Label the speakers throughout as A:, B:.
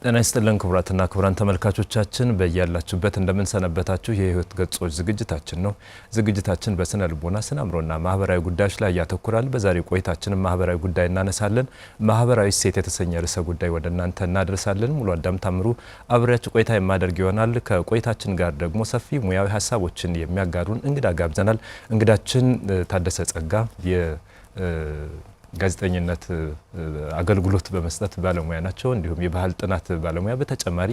A: ጤና ይስጥልን ክቡራትና ክቡራን ተመልካቾቻችን በእያላችሁበት እንደምን ሰነበታችሁ። የህይወት ገጾች ዝግጅታችን ነው። ዝግጅታችን በስነ ልቦና ስነ አእምሮና ማህበራዊ ጉዳዮች ላይ ያተኩራል። በዛሬው ቆይታችን ማህበራዊ ጉዳይ እናነሳለን። ማህበራዊ እሴት የተሰኘ ርዕሰ ጉዳይ ወደ እናንተ እናደርሳለን። ሙሉ አዳም ታምሩ አብሬያችሁ ቆይታ የማደርግ ይሆናል። ከቆይታችን ጋር ደግሞ ሰፊ ሙያዊ ሀሳቦችን የሚያጋሩን እንግዳ ጋብዘናል። እንግዳችን ታደሰ ጸጋ ጋዜጠኝነት አገልግሎት በመስጠት ባለሙያ ናቸው። እንዲሁም የባህል ጥናት ባለሙያ በተጨማሪ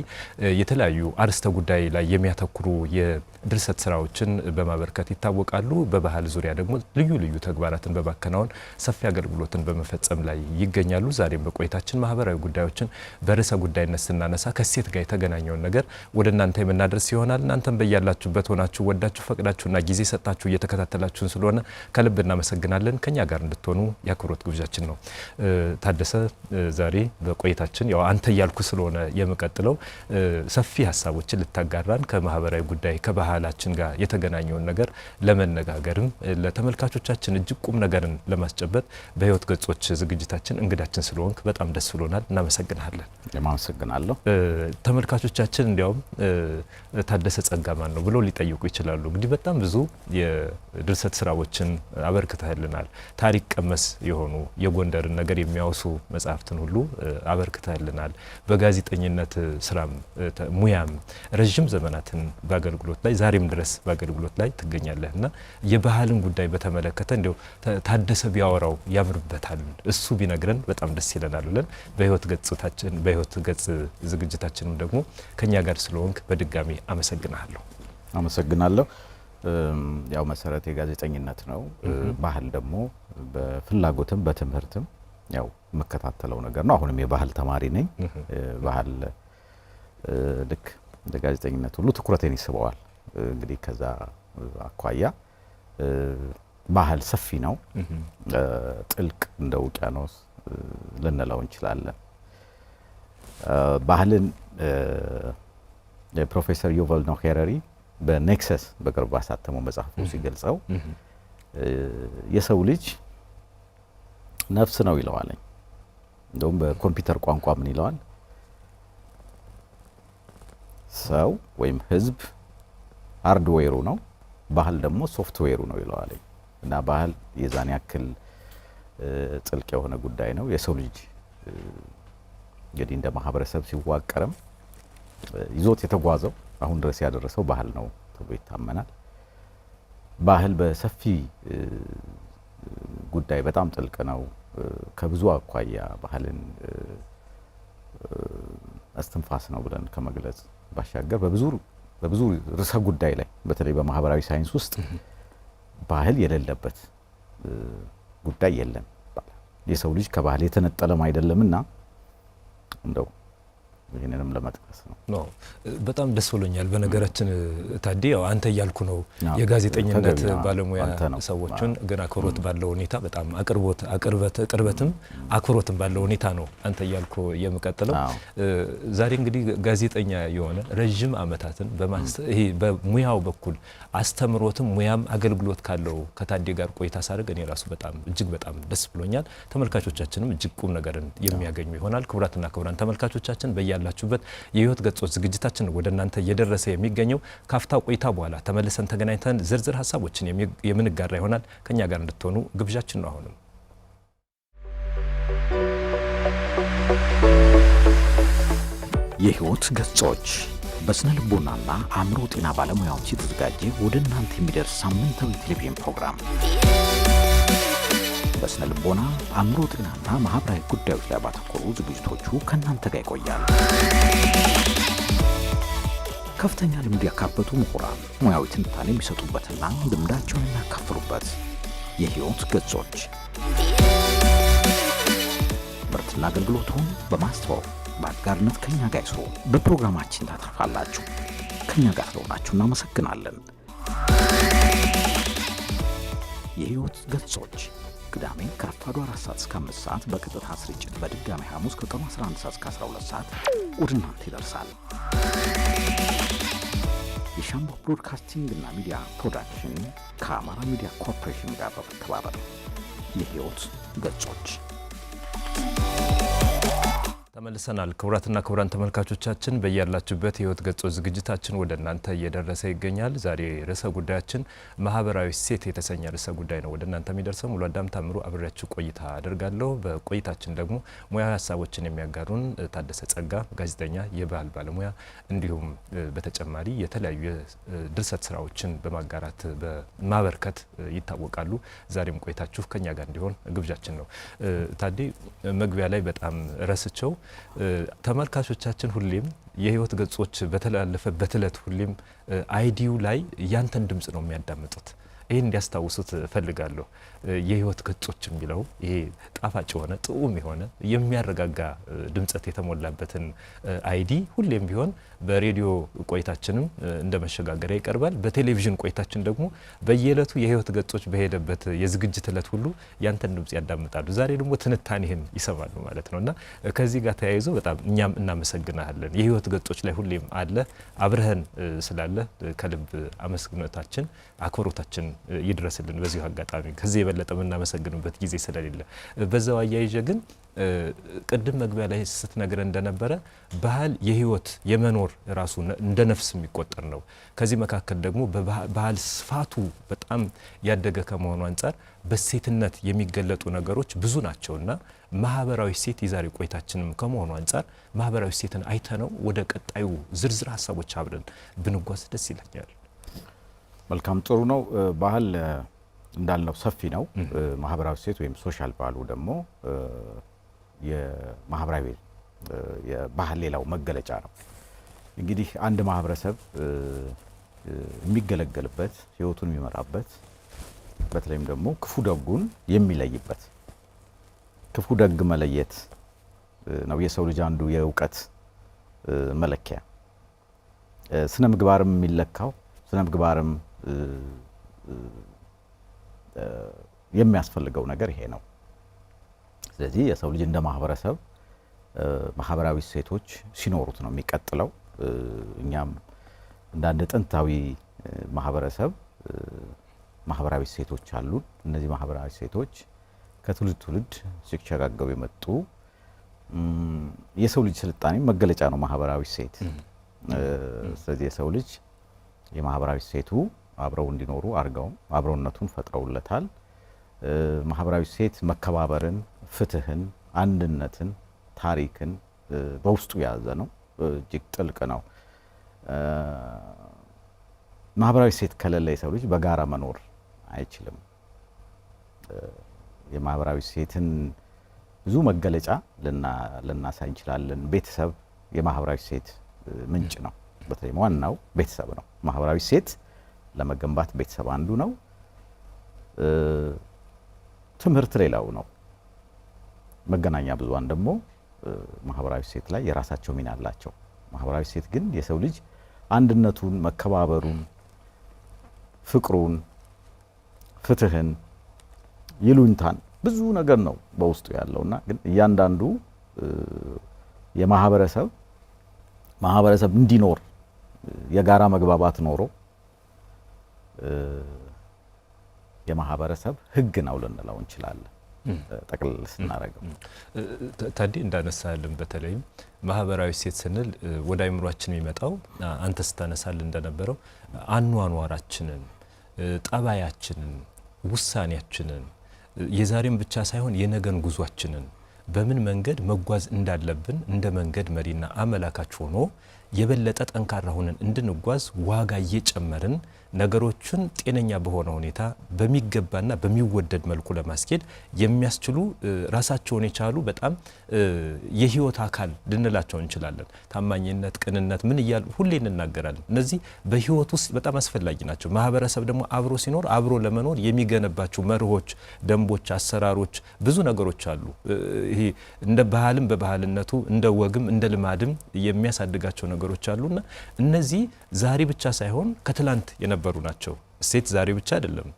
A: የተለያዩ አርዕስተ ጉዳይ ላይ የሚያተኩሩ የድርሰት ስራዎችን በማበርከት ይታወቃሉ። በባህል ዙሪያ ደግሞ ልዩ ልዩ ተግባራትን በማከናወን ሰፊ አገልግሎትን በመፈጸም ላይ ይገኛሉ። ዛሬም በቆይታችን ማህበራዊ ጉዳዮችን በርዕሰ ጉዳይነት ስናነሳ ከሴት ጋር የተገናኘውን ነገር ወደ እናንተ የምናደርስ ይሆናል። እናንተም በያላችሁበት ሆናችሁ ወዳችሁ ፈቅዳችሁና ጊዜ ሰጣችሁ እየተከታተላችሁን ስለሆነ ከልብ እናመሰግናለን። ከኛ ጋር እንድትሆኑ ያክብሮት ግብዣችን ነው። ታደሰ ዛሬ በቆይታችን ያው አንተ ያልኩ ስለሆነ የምቀጥለው ሰፊ ሀሳቦችን ልታጋራን ከማህበራዊ ጉዳይ ከባህላችን ጋር የተገናኘውን ነገር ለመነጋገርም ለተመልካቾቻችን እጅግ ቁም ነገርን ለማስጨበጥ በህይወት ገጾች ዝግጅታችን እንግዳችን ስለሆንክ በጣም ደስ ብሎናል። እናመሰግናለን።
B: ለማመሰግናለሁ።
A: ተመልካቾቻችን እንዲያውም ታደሰ ጸጋ ማን ነው ብሎ ሊጠይቁ ይችላሉ። እንግዲህ በጣም ብዙ የድርሰት ስራዎችን አበርክተህልናል። ታሪክ ቀመስ የሆኑ የጎንደርን ነገር የሚያወሱ መጽሐፍትን ሁሉ አበርክተህልናል። በጋዜጠኝነት ስራም ሙያም ረጅም ዘመናትን በአገልግሎት ላይ ዛሬም ድረስ በአገልግሎት ላይ ትገኛለህና የባህልን ጉዳይ በተመለከተ እንደው ታደሰ ቢያወራው ያምርበታል እሱ ቢነግረን በጣም ደስ ይለናል ብለን በህይወት ገጽ ዝግጅታችንም ደግሞ ከኛ ጋር ስለሆንክ በድጋሚ አመሰግናለሁ። ያው መሰረቴ ጋዜጠኝነት ነው። ባህል ደግሞ በፍላጎትም በትምህርትም ያው መከታተለው ነገር ነው። አሁንም የባህል ተማሪ ነኝ። ባህል ልክ እንደ ጋዜጠኝነት ሁሉ ትኩረቴን ይስበዋል። እንግዲህ ከዛ አኳያ ባህል ሰፊ ነው። ጥልቅ እንደ ውቅያኖስ ልንለው እንችላለን። ባህልን ፕሮፌሰር ዩቫል ኖህ ሃራሪ በኔክሰስ በቅርቡ አሳተመው መጽሐፉ ሲገልጸው የሰው ልጅ ነፍስ ነው ይለዋል። እንደውም በኮምፒውተር ቋንቋ ምን ይለዋል? ሰው ወይም ህዝብ ሃርድዌሩ ነው፣ ባህል ደግሞ ሶፍትዌሩ ነው ይለዋል። እና ባህል የዛን ያክል ጥልቅ የሆነ ጉዳይ ነው። የሰው ልጅ እንግዲህ እንደ ማህበረሰብ ሲዋቀርም ይዞት የተጓዘው አሁን ድረስ ያደረሰው ባህል ነው ተብሎ ይታመናል። ባህል በሰፊ ጉዳይ በጣም ጥልቅ ነው። ከብዙ አኳያ ባህልን አስተንፋስ ነው ብለን ከመግለጽ ባሻገር በብዙ ርዕሰ ጉዳይ ላይ በተለይ በማህበራዊ ሳይንስ ውስጥ ባህል የሌለበት ጉዳይ የለም። የሰው ልጅ ከባህል የተነጠለም አይደለምና እንደው ይሄንንም ለመጥቀስ ነው። በጣም ደስ ብሎኛል። በነገራችን ታዲ ያው አንተ እያልኩ ነው የጋዜጠኝነት ባለሙያ ሰዎችን ግን አክብሮት ባለው ሁኔታ በጣም ቅርበትም አክብሮትም ባለው ሁኔታ ነው አንተ እያልኩ የምቀጥለው። ዛሬ እንግዲህ ጋዜጠኛ የሆነ ረጅም አመታትን ይሄ በሙያው በኩል አስተምሮትም ሙያም አገልግሎት ካለው ከታዲ ጋር ቆይታ ሳደርግ እኔ ራሱ እጅግ በጣም ደስ ብሎኛል። ተመልካቾቻችንም እጅግ ቁም ነገርን የሚያገኙ ይሆናል። ክቡራትና ክቡራን ተመልካቾቻችን ያላችሁበት የህይወት ገጾች ዝግጅታችን ወደ እናንተ እየደረሰ የሚገኘው ካፍታ ቆይታ በኋላ ተመልሰን ተገናኝተን ዝርዝር ሀሳቦችን የምንጋራ ይሆናል። ከኛ ጋር እንድትሆኑ ግብዣችን ነው። አሁንም
C: የህይወት ገጾች በስነ ልቦናና አእምሮ ጤና ባለሙያዎች የተዘጋጀ ወደ እናንተ የሚደርስ ሳምንታዊ ቴሌቪዥን ፕሮግራም በስነ ልቦና አእምሮ ጤናና ማህበራዊ ጉዳዮች ላይ ባተኮሩ ዝግጅቶቹ ከእናንተ ጋር ይቆያል። ከፍተኛ ልምድ ያካበቱ ምሁራን ሙያዊ ትንታኔ የሚሰጡበትና ልምዳቸውን የሚያካፍሉበት የህይወት ገጾች ምርትና አገልግሎቱን በማስተዋወቅ በአጋርነት ከኛ ጋር ይስሩ። በፕሮግራማችን ታተርፋላችሁ። ከኛ ጋር ስለሆናችሁ እናመሰግናለን። የህይወት ገጾች ቅዳሜ ከረፋዱ 4 ሰዓት እስከ 5 ሰዓት በቀጥታ ስርጭት፣ በድጋሚ ሐሙስ ከቀኑ 11 ሰዓት እስከ 12 ሰዓት ወደ እናንተ ይደርሳል። የሻምቦ ብሮድካስቲንግ እና ሚዲያ ፕሮዳክሽን ከአማራ ሚዲያ ኮርፖሬሽን ጋር በመተባበር የህይወት ገጾች
B: ተመልሰናል። ክቡራትና ክቡራን ተመልካቾቻችን በያላችሁበት የህይወት ገጾች ዝግጅታችን ወደ እናንተ እየደረሰ ይገኛል። ዛሬ ርዕሰ ጉዳያችን ማህበራዊ እሴት የተሰኘ ርዕሰ ጉዳይ ነው ወደ እናንተ የሚደርሰው። ሙሉ አዳም ታምሩ አብሬያችሁ ቆይታ አደርጋለሁ። በቆይታችን ደግሞ ሙያዊ ሀሳቦችን የሚያጋሩን ታደሰ ጸጋ ጋዜጠኛ፣ የባህል ባለሙያ እንዲሁም በተጨማሪ የተለያዩ ድርሰት ስራዎችን በማጋራት በማበርከት ይታወቃሉ። ዛሬም ቆይታችሁ ከኛ ጋር እንዲሆን ግብዣችን ነው። ታዲ መግቢያ ላይ በጣም ረስቸው ተመልካቾቻችን ሁሌም የህይወት ገጾች በተላለፈበት እለት ሁሌም አይዲዩ ላይ ያንተን ድምጽ ነው የሚያዳምጡት። ይሄን እንዲያስታውሱት ፈልጋለሁ። የህይወት ገጾች የሚለው ይሄ ጣፋጭ የሆነ ጥዑም የሆነ የሚያረጋጋ ድምጸት የተሞላበትን አይዲ ሁሌም ቢሆን በሬዲዮ ቆይታችንም እንደ መሸጋገሪያ ይቀርባል። በቴሌቪዥን ቆይታችን ደግሞ በየዕለቱ የህይወት ገጾች በሄደበት የዝግጅት እለት ሁሉ ያንተን ድምጽ ያዳምጣሉ። ዛሬ ደግሞ ትንታኔህን ይሰማሉ ማለት ነውና ከዚህ ጋር ተያይዞ በጣም እኛም እናመሰግናለን። የህይወት ገጾች ላይ ሁሌም አለ አብረህን ስላለ ከልብ አመስግኖታችን አክብሮታችን ይድረስልን። በዚሁ አጋጣሚ ከዚህ የበለጠ የምናመሰግንበት ጊዜ ስለሌለ በዛው አያይዤ ግን ቅድም መግቢያ ላይ ስትነግረን እንደነበረ ባህል የህይወት የመኖር ራሱ እንደ ነፍስ የሚቆጠር ነው። ከዚህ መካከል ደግሞ ባህል ስፋቱ በጣም ያደገ ከመሆኑ አንጻር በሴትነት የሚገለጡ ነገሮች ብዙ ናቸውና ማህበራዊ ሴት የዛሬ ቆይታችንም ከመሆኑ አንጻር ማህበራዊ ሴትን አይተነው ወደ ቀጣዩ ዝርዝር ሀሳቦች አብረን ብንጓዝ ደስ ይለኛል።
A: መልካም ጥሩ ነው። ባህል እንዳልነው ሰፊ ነው። ማህበራዊ ሴት ወይም ሶሻል ቫሉ ደግሞ የማህበራዊ የባህል ሌላው መገለጫ ነው። እንግዲህ አንድ ማህበረሰብ የሚገለገልበት ህይወቱን የሚመራበት በተለይም ደግሞ ክፉ ደጉን የሚለይበት ክፉ ደግ መለየት ነው የሰው ልጅ አንዱ የእውቀት መለኪያ። ስነ ምግባርም የሚለካው ስነ ምግባርም የሚያስፈልገው ነገር ይሄ ነው። ስለዚህ የሰው ልጅ እንደ ማህበረሰብ ማህበራዊ እሴቶች ሲኖሩት ነው የሚቀጥለው። እኛም እንደ አንድ ጥንታዊ ማህበረሰብ ማህበራዊ እሴቶች አሉ። እነዚህ ማህበራዊ እሴቶች ከትውልድ ትውልድ ሲሸጋገሩ የመጡ የሰው ልጅ ስልጣኔ መገለጫ ነው ማህበራዊ እሴት። ስለዚህ የሰው ልጅ የማህበራዊ እሴቱ አብረው እንዲኖሩ አድርገው አብረውነቱን ፈጥረውለታል። ማህበራዊ እሴት መከባበርን፣ ፍትህን፣ አንድነትን፣ ታሪክን በውስጡ የያዘ ነው። እጅግ ጥልቅ ነው። ማህበራዊ እሴት ከሌለ የሰው ልጅ በጋራ መኖር አይችልም። የማህበራዊ እሴትን ብዙ መገለጫ ልናሳይ እንችላለን። ቤተሰብ የማህበራዊ እሴት ምንጭ ነው። በተለይ ዋናው ቤተሰብ ነው። ማህበራዊ እሴት ለመገንባት ቤተሰብ አንዱ ነው። ትምህርት ሌላው ነው። መገናኛ ብዙሃን ደግሞ ማህበራዊ እሴት ላይ የራሳቸው ሚና አላቸው። ማህበራዊ እሴት ግን የሰው ልጅ አንድነቱን፣ መከባበሩን፣ ፍቅሩን፣ ፍትህን፣ ይሉኝታን ብዙ ነገር ነው በውስጡ ያለውና ግን እያንዳንዱ ማህበረሰብ እንዲኖር የጋራ መግባባት ኖሮ የማህበረሰብ ህግ ነው ልንለው እንችላለን። ጠቅልል ስናደርገው
B: ታዲ እንዳነሳልን በተለይም ማህበራዊ እሴት ስንል ወደ አይምሯችን የሚመጣው አንተ ስታነሳል እንደነበረው አኗኗራችንን፣ ጠባያችንን፣ ውሳኔያችንን የዛሬም ብቻ ሳይሆን የነገን ጉዟችንን በምን መንገድ መጓዝ እንዳለብን እንደ መንገድ መሪና አመላካች ሆኖ የበለጠ ጠንካራ ሆነን እንድንጓዝ ዋጋ እየጨመርን ነገሮችን ጤነኛ በሆነ ሁኔታ በሚገባና በሚወደድ መልኩ ለማስኬድ የሚያስችሉ ራሳቸውን የቻሉ በጣም የህይወት አካል ልንላቸው እንችላለን። ታማኝነት፣ ቅንነት ምን እያሉ ሁሌ እንናገራለን። እነዚህ በህይወት ውስጥ በጣም አስፈላጊ ናቸው። ማህበረሰብ ደግሞ አብሮ ሲኖር አብሮ ለመኖር የሚገነባቸው መርሆች፣ ደንቦች፣ አሰራሮች ብዙ ነገሮች አሉ። ይሄ እንደ ባህልም በባህልነቱ እንደ ወግም እንደ ልማድም የሚያሳድጋቸው ነገሮች አሉና እነዚህ ዛሬ ብቻ ሳይሆን ከትላንት የነበሩ ናቸው። እሴት ዛሬ ብቻ አይደለም፣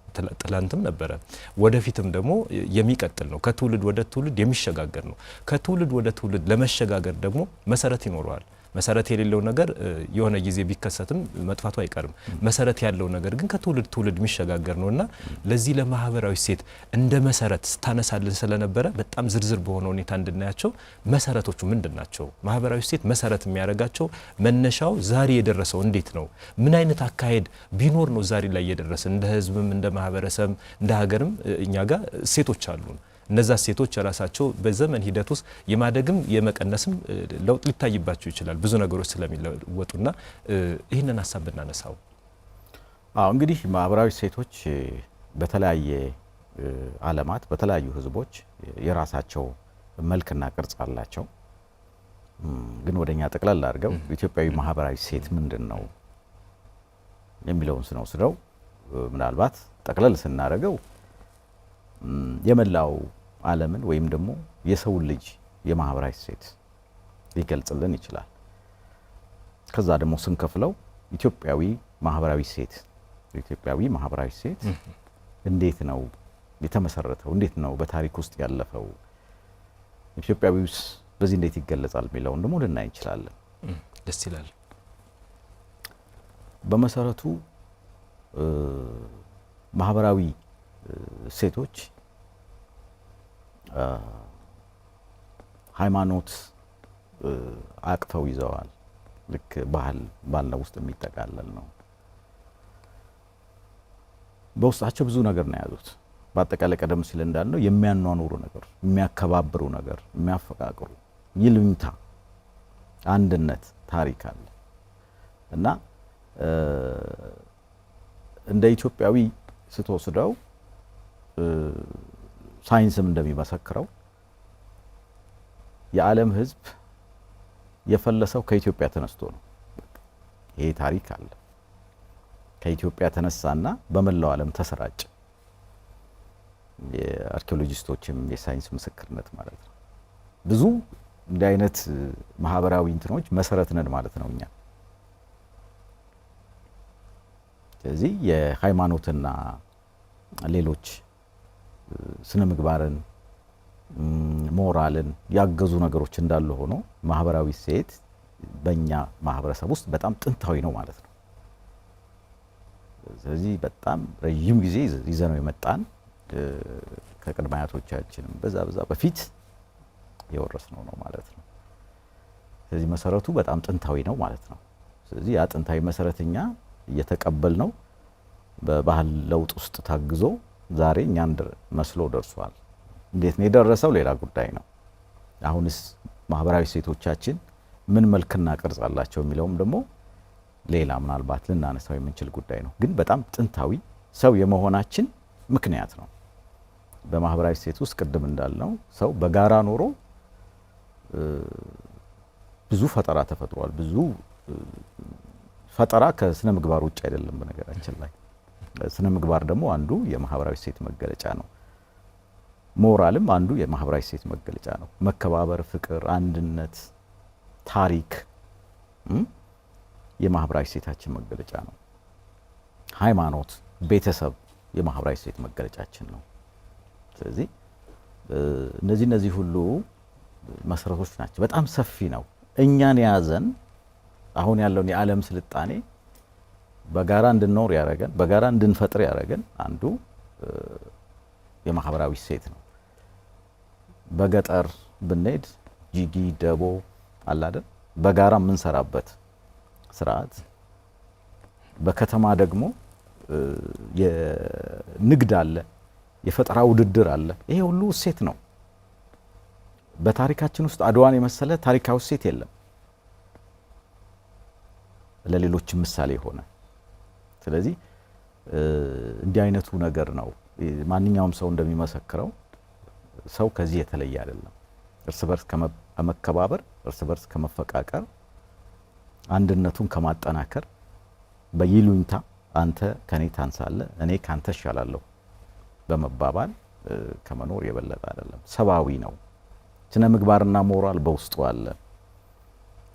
B: ትላንትም ነበረ፣ ወደፊትም ደግሞ የሚቀጥል ነው። ከትውልድ ወደ ትውልድ የሚሸጋገር ነው። ከትውልድ ወደ ትውልድ ለመሸጋገር ደግሞ መሰረት ይኖረዋል። መሰረት የሌለው ነገር የሆነ ጊዜ ቢከሰትም መጥፋቱ አይቀርም። መሰረት ያለው ነገር ግን ከትውልድ ትውልድ የሚሸጋገር ነውና ለዚህ ለማህበራዊ እሴት እንደ መሰረት ታነሳልን ስለነበረ በጣም ዝርዝር በሆነ ሁኔታ እንድናያቸው መሰረቶቹ ምንድን ናቸው? ማህበራዊ እሴት መሰረት የሚያደርጋቸው መነሻው ዛሬ የደረሰው እንዴት ነው? ምን አይነት አካሄድ ቢኖር ነው ዛሬ ላይ የደረሰ? እንደ ህዝብም እንደ ማህበረሰብ እንደ ሀገርም እኛ ጋር እሴቶች አሉን። እነዛ እሴቶች የራሳቸው በዘመን ሂደት ውስጥ የማደግም የመቀነስም ለውጥ ሊታይባቸው ይችላል ብዙ ነገሮች ስለሚለወጡና ይህንን ሀሳብ ብናነሳው።
A: እንግዲህ ማህበራዊ እሴቶች በተለያየ ዓለማት በተለያዩ ህዝቦች የራሳቸው መልክና ቅርጽ አላቸው። ግን ወደኛ ጠቅላላ አድርገው ኢትዮጵያዊ ማህበራዊ እሴት ምንድን ነው የሚለውን ስንወስደው ምናልባት ጠቅለል ስናደርገው የመላው ዓለምን ወይም ደግሞ የሰው ልጅ የማህበራዊ እሴት ሊገልጽልን ይችላል። ከዛ ደግሞ ስንከፍለው ኢትዮጵያዊ ማህበራዊ እሴት እንዴት ነው የተመሰረተው? እንዴት ነው በታሪክ ውስጥ ያለፈው? ኢትዮጵያዊውስ በዚህ እንዴት ይገለጻል የሚለውን ደግሞ ልናይ እንችላለን።
B: ደስ ይላል።
A: በመሰረቱ ማህበራዊ እሴቶች ሃይማኖት አቅፈው ይዘዋል። ልክ ባህል ባልነው ውስጥ የሚጠቃለል ነው። በውስጣቸው ብዙ ነገር ነው የያዙት። በአጠቃላይ ቀደም ሲል እንዳልነው የሚያኗኑሩ ነገር፣ የሚያከባብሩ ነገር፣ የሚያፈቃቅሩ ይሉኝታ፣ አንድነት፣ ታሪክ አለ እና እንደ ኢትዮጵያዊ ስትወስደው ሳይንስም እንደሚመሰክረው የዓለም ሕዝብ የፈለሰው ከኢትዮጵያ ተነስቶ ነው። ይሄ ታሪክ አለ። ከኢትዮጵያ ተነሳና በመላው ዓለም ተሰራጨ። የአርኪኦሎጂስቶችም የሳይንስ ምስክርነት ማለት ነው። ብዙ እንዲህ አይነት ማህበራዊ እንትኖች መሰረት ነን ማለት ነው እኛ። ስለዚህ የሃይማኖትና ሌሎች ስነ ምግባርን ሞራልን ያገዙ ነገሮች እንዳሉ ሆኖ ማህበራዊ እሴት በእኛ ማህበረሰብ ውስጥ በጣም ጥንታዊ ነው ማለት ነው። ስለዚህ በጣም ረጅም ጊዜ ይዘነው የመጣን ከቅድመ አያቶቻችንም በዛ በፊት የወረስነው ነው ማለት ነው። ስለዚህ መሰረቱ በጣም ጥንታዊ ነው ማለት ነው። ስለዚህ ያ ጥንታዊ መሰረትኛ እየተቀበልነው በባህል ለውጥ ውስጥ ታግዞ ዛሬ እኛን መስሎ ደርሷል። እንዴት ነው የደረሰው? ሌላ ጉዳይ ነው። አሁንስ ማህበራዊ እሴቶቻችን ምን መልክና ቅርጽ አላቸው የሚለውም ደግሞ ሌላ ምናልባት ልናነሳው የምንችል ጉዳይ ነው። ግን በጣም ጥንታዊ ሰው የመሆናችን ምክንያት ነው። በማህበራዊ እሴት ውስጥ ቅድም እንዳልነው ሰው በጋራ ኖሮ ብዙ ፈጠራ ተፈጥሯል። ብዙ ፈጠራ ከስነ ምግባር ውጭ አይደለም። በነገራችን ላይ ስነ ምግባር ደግሞ አንዱ የማህበራዊ እሴት መገለጫ ነው። ሞራልም አንዱ የማህበራዊ እሴት መገለጫ ነው። መከባበር፣ ፍቅር፣ አንድነት፣ ታሪክ የማህበራዊ እሴታችን መገለጫ ነው። ሃይማኖት፣ ቤተሰብ የማህበራዊ እሴት መገለጫችን ነው። ስለዚህ እነዚህ ሁሉ መሰረቶች ናቸው። በጣም ሰፊ ነው። እኛን የያዘን አሁን ያለውን የዓለም ስልጣኔ በጋራ እንድንኖር ያደረገን፣ በጋራ እንድንፈጥር ያደረገን አንዱ የማህበራዊ እሴት ነው። በገጠር ብንሄድ ጂጊ፣ ደቦ አለ አይደል? በጋራ የምንሰራበት ስርዓት። በከተማ ደግሞ የንግድ አለ፣ የፈጠራ ውድድር አለ። ይሄ ሁሉ እሴት ነው። በታሪካችን ውስጥ አድዋን የመሰለ ታሪካዊ እሴት የለም፣ ለሌሎች ምሳሌ ሆነ። ስለዚህ እንዲህ አይነቱ ነገር ነው ማንኛውም ሰው እንደሚመሰክረው ሰው ከዚህ የተለየ አይደለም። እርስ በርስ ከመከባበር፣ እርስ በርስ ከመፈቃቀር፣ አንድነቱን ከማጠናከር፣ በይሉኝታ አንተ ከኔ ታንሳለህ እኔ ካንተ እሻላለሁ በመባባል ከመኖር የበለጠ አይደለም። ሰብአዊ ነው። ስነ ምግባርና ሞራል በውስጡ አለ።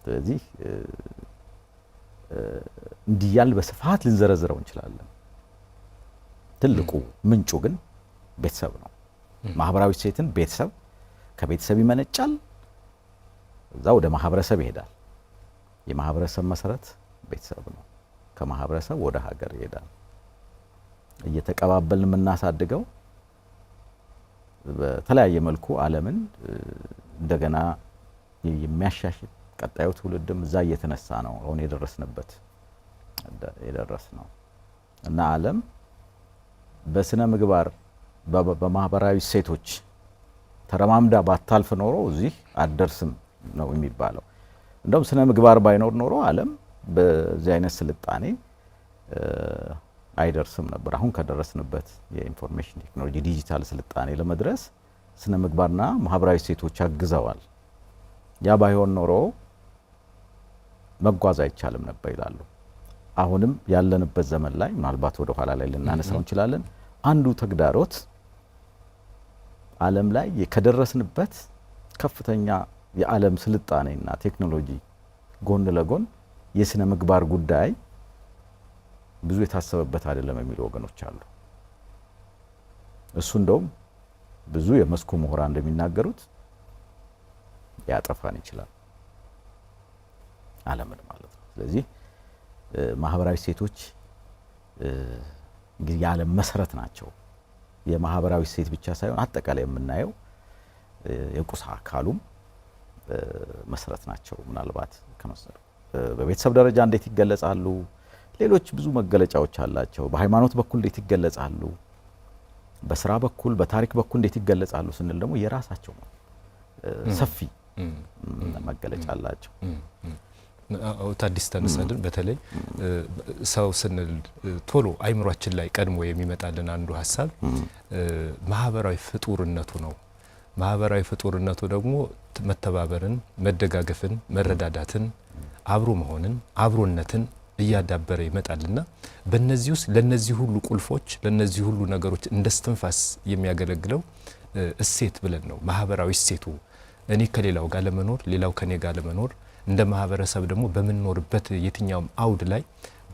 A: ስለዚህ እንዲያል በስፋት ልንዘረዝረው እንችላለን። ትልቁ ምንጩ ግን ቤተሰብ ነው። ማህበራዊ እሴትን ቤተሰብ ከቤተሰብ ይመነጫል፣ እዛ ወደ ማህበረሰብ ይሄዳል። የማህበረሰብ መሰረት ቤተሰብ ነው። ከማህበረሰብ ወደ ሀገር ይሄዳል። እየተቀባበልን የምናሳድገው በተለያየ መልኩ ዓለምን እንደገና የሚያሻሽል ቀጣዩ ትውልድም እዛ እየተነሳ ነው አሁን የደረስንበት እና ዓለም በስነ ምግባር በማህበራዊ እሴቶች ተረማምዳ ባታልፍ ኖሮ እዚህ አትደርስም ነው የሚባለው። እንደውም ስነ ምግባር ባይኖር ኖሮ ዓለም በዚህ አይነት ስልጣኔ አይደርስም ነበር። አሁን ከደረስንበት የኢንፎርሜሽን ቴክኖሎጂ ዲጂታል ስልጣኔ ለመድረስ ስነ ምግባርና ማህበራዊ እሴቶች አግዘዋል። ያ ባይሆን ኖሮ መጓዝ አይቻልም ነበር ይላሉ። አሁንም ያለንበት ዘመን ላይ ምናልባት ወደ ኋላ ላይ ልናነሳው እንችላለን። አንዱ ተግዳሮት ዓለም ላይ ከደረስንበት ከፍተኛ የዓለም ስልጣኔና ቴክኖሎጂ ጎን ለጎን የስነ ምግባር ጉዳይ ብዙ የታሰበበት አይደለም የሚሉ ወገኖች አሉ። እሱ እንደውም ብዙ የመስኩ ምሁራን እንደሚናገሩት ያጠፋን ይችላል ዓለምን ማለት ነው። ስለዚህ ማህበራዊ እሴቶች እንግዲህ የዓለም መሰረት ናቸው። የማህበራዊ እሴት ብቻ ሳይሆን አጠቃላይ የምናየው የቁስ አካሉም መሰረት ናቸው። ምናልባት በቤተሰብ ደረጃ እንዴት ይገለጻሉ? ሌሎች ብዙ መገለጫዎች አላቸው። በሃይማኖት በኩል እንዴት ይገለጻሉ? በስራ በኩል በታሪክ በኩል እንዴት ይገለጻሉ ስንል ደግሞ የራሳቸው ሰፊ መገለጫ አላቸው።
B: ታዲስ ተነሳልን። በተለይ ሰው ስንል ቶሎ አይምሯችን ላይ ቀድሞ የሚመጣልን አንዱ ሀሳብ ማህበራዊ ፍጡርነቱ ነው። ማህበራዊ ፍጡርነቱ ደግሞ መተባበርን፣ መደጋገፍን፣ መረዳዳትን፣ አብሮ መሆንን፣ አብሮነትን እያዳበረ ይመጣልና በእነዚህ ውስጥ ለነዚህ ሁሉ ቁልፎች ለነዚህ ሁሉ ነገሮች እንደ እስትንፋስ የሚያገለግለው እሴት ብለን ነው። ማህበራዊ እሴቱ እኔ ከሌላው ጋር ለመኖር ሌላው ከኔ ጋር ለመኖር እንደ ማህበረሰብ ደግሞ በምንኖርበት የትኛውም አውድ ላይ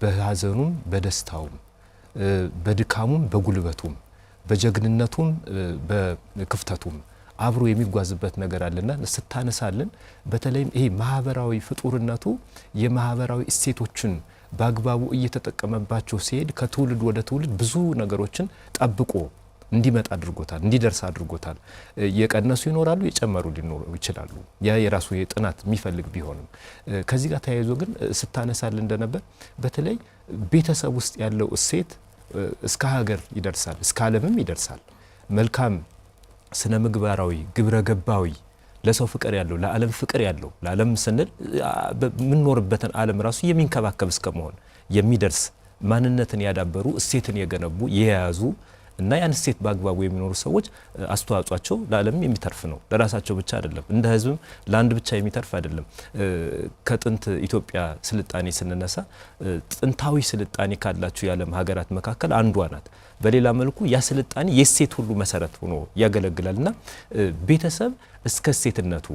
B: በሀዘኑም በደስታውም በድካሙም በጉልበቱም በጀግንነቱም በክፍተቱም አብሮ የሚጓዝበት ነገር አለና ስታነሳልን በተለይም ይሄ ማህበራዊ ፍጡርነቱ የማህበራዊ እሴቶችን በአግባቡ እየተጠቀመባቸው ሲሄድ ከትውልድ ወደ ትውልድ ብዙ ነገሮችን ጠብቆ እንዲመጣ አድርጎታል፣ እንዲደርስ አድርጎታል። የቀነሱ ይኖራሉ፣ የጨመሩ ሊኖሩ ይችላሉ። ያ የራሱ የጥናት የሚፈልግ ቢሆንም ከዚህ ጋር ተያይዞ ግን ስታነሳልን እንደነበር በተለይ ቤተሰብ ውስጥ ያለው እሴት እስከ ሀገር ይደርሳል፣ እስከ ዓለምም ይደርሳል። መልካም ስነ ምግባራዊ ግብረ ገባዊ ለሰው ፍቅር ያለው ለዓለም ፍቅር ያለው ለዓለም ስንል የምንኖርበትን ዓለም ራሱ የሚንከባከብ እስከመሆን የሚደርስ ማንነትን ያዳበሩ እሴትን የገነቡ የያዙ እና ያን እሴት በአግባቡ የሚኖሩ ሰዎች አስተዋጽኦአቸው ለዓለምም የሚተርፍ ነው። ለራሳቸው ብቻ አይደለም፣ እንደ ሕዝብም ለአንድ ብቻ የሚተርፍ አይደለም። ከጥንት ኢትዮጵያ ስልጣኔ ስንነሳ ጥንታዊ ስልጣኔ ካላቸው የዓለም ሀገራት መካከል አንዷ ናት። በሌላ መልኩ ያ ስልጣኔ የእሴት ሁሉ መሰረት ሆኖ ያገለግላልና ቤተሰብ እስከ እሴትነቱ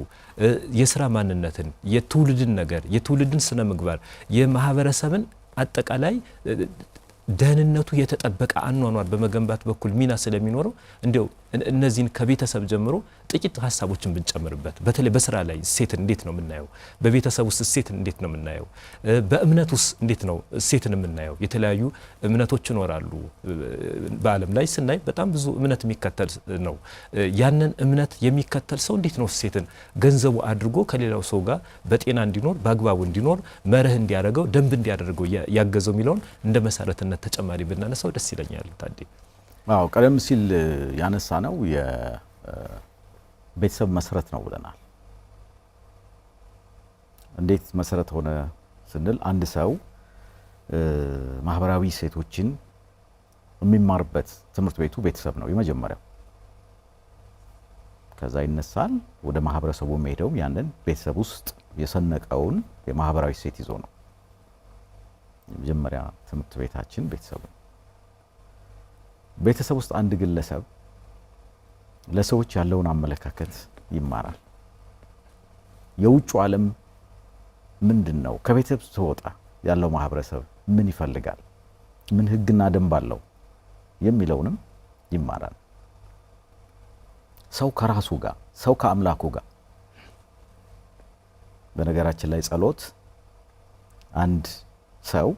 B: የስራ ማንነትን፣ የትውልድን ነገር፣ የትውልድን ስነ ምግባር፣ የማህበረሰብን አጠቃላይ ደህንነቱ የተጠበቀ አኗኗር በመገንባት በኩል ሚና ስለሚኖረው እንዲያው እነዚህን ከቤተሰብ ጀምሮ ጥቂት ሀሳቦችን ብንጨምርበት በተለይ በስራ ላይ እሴትን እንዴት ነው የምናየው? በቤተሰብ ውስጥ እሴትን እንዴት ነው የምናየው? በእምነት ውስጥ እንዴት ነው እሴትን የምናየው? የተለያዩ እምነቶች ይኖራሉ። በዓለም ላይ ስናይ በጣም ብዙ እምነት የሚከተል ነው። ያንን እምነት የሚከተል ሰው እንዴት ነው እሴትን ገንዘቡ አድርጎ ከሌላው ሰው ጋር በጤና እንዲኖር በአግባቡ እንዲኖር መርህ እንዲያደርገው ደንብ እንዲያደርገው ያገዘው የሚለውን እንደ መሰረትነት ተጨማሪ ብናነሳው ደስ ይለኛል። ታዲ
A: አዎ፣ ቀደም ሲል ያነሳ ነው የቤተሰብ መሰረት ነው ብለናል። እንዴት መሰረት ሆነ ስንል አንድ ሰው ማህበራዊ እሴቶችን የሚማርበት ትምህርት ቤቱ ቤተሰብ ነው የመጀመሪያው። ከዛ ይነሳል ወደ ማህበረሰቡ የሚሄደው ያንን ቤተሰብ ውስጥ የሰነቀውን የማህበራዊ እሴት ይዞ ነው። የመጀመሪያ ትምህርት ቤታችን ቤተሰብ ነው። ቤተሰብ ውስጥ አንድ ግለሰብ ለሰዎች ያለውን አመለካከት ይማራል። የውጭ ዓለም ምንድነው? ከቤተሰብ ሲወጣ ያለው ማህበረሰብ ምን ይፈልጋል? ምን ህግና ደንብ አለው? የሚለውንም ይማራል። ሰው ከራሱ ጋር፣ ሰው ከአምላኩ ጋር። በነገራችን ላይ ጸሎት አንድ ሰው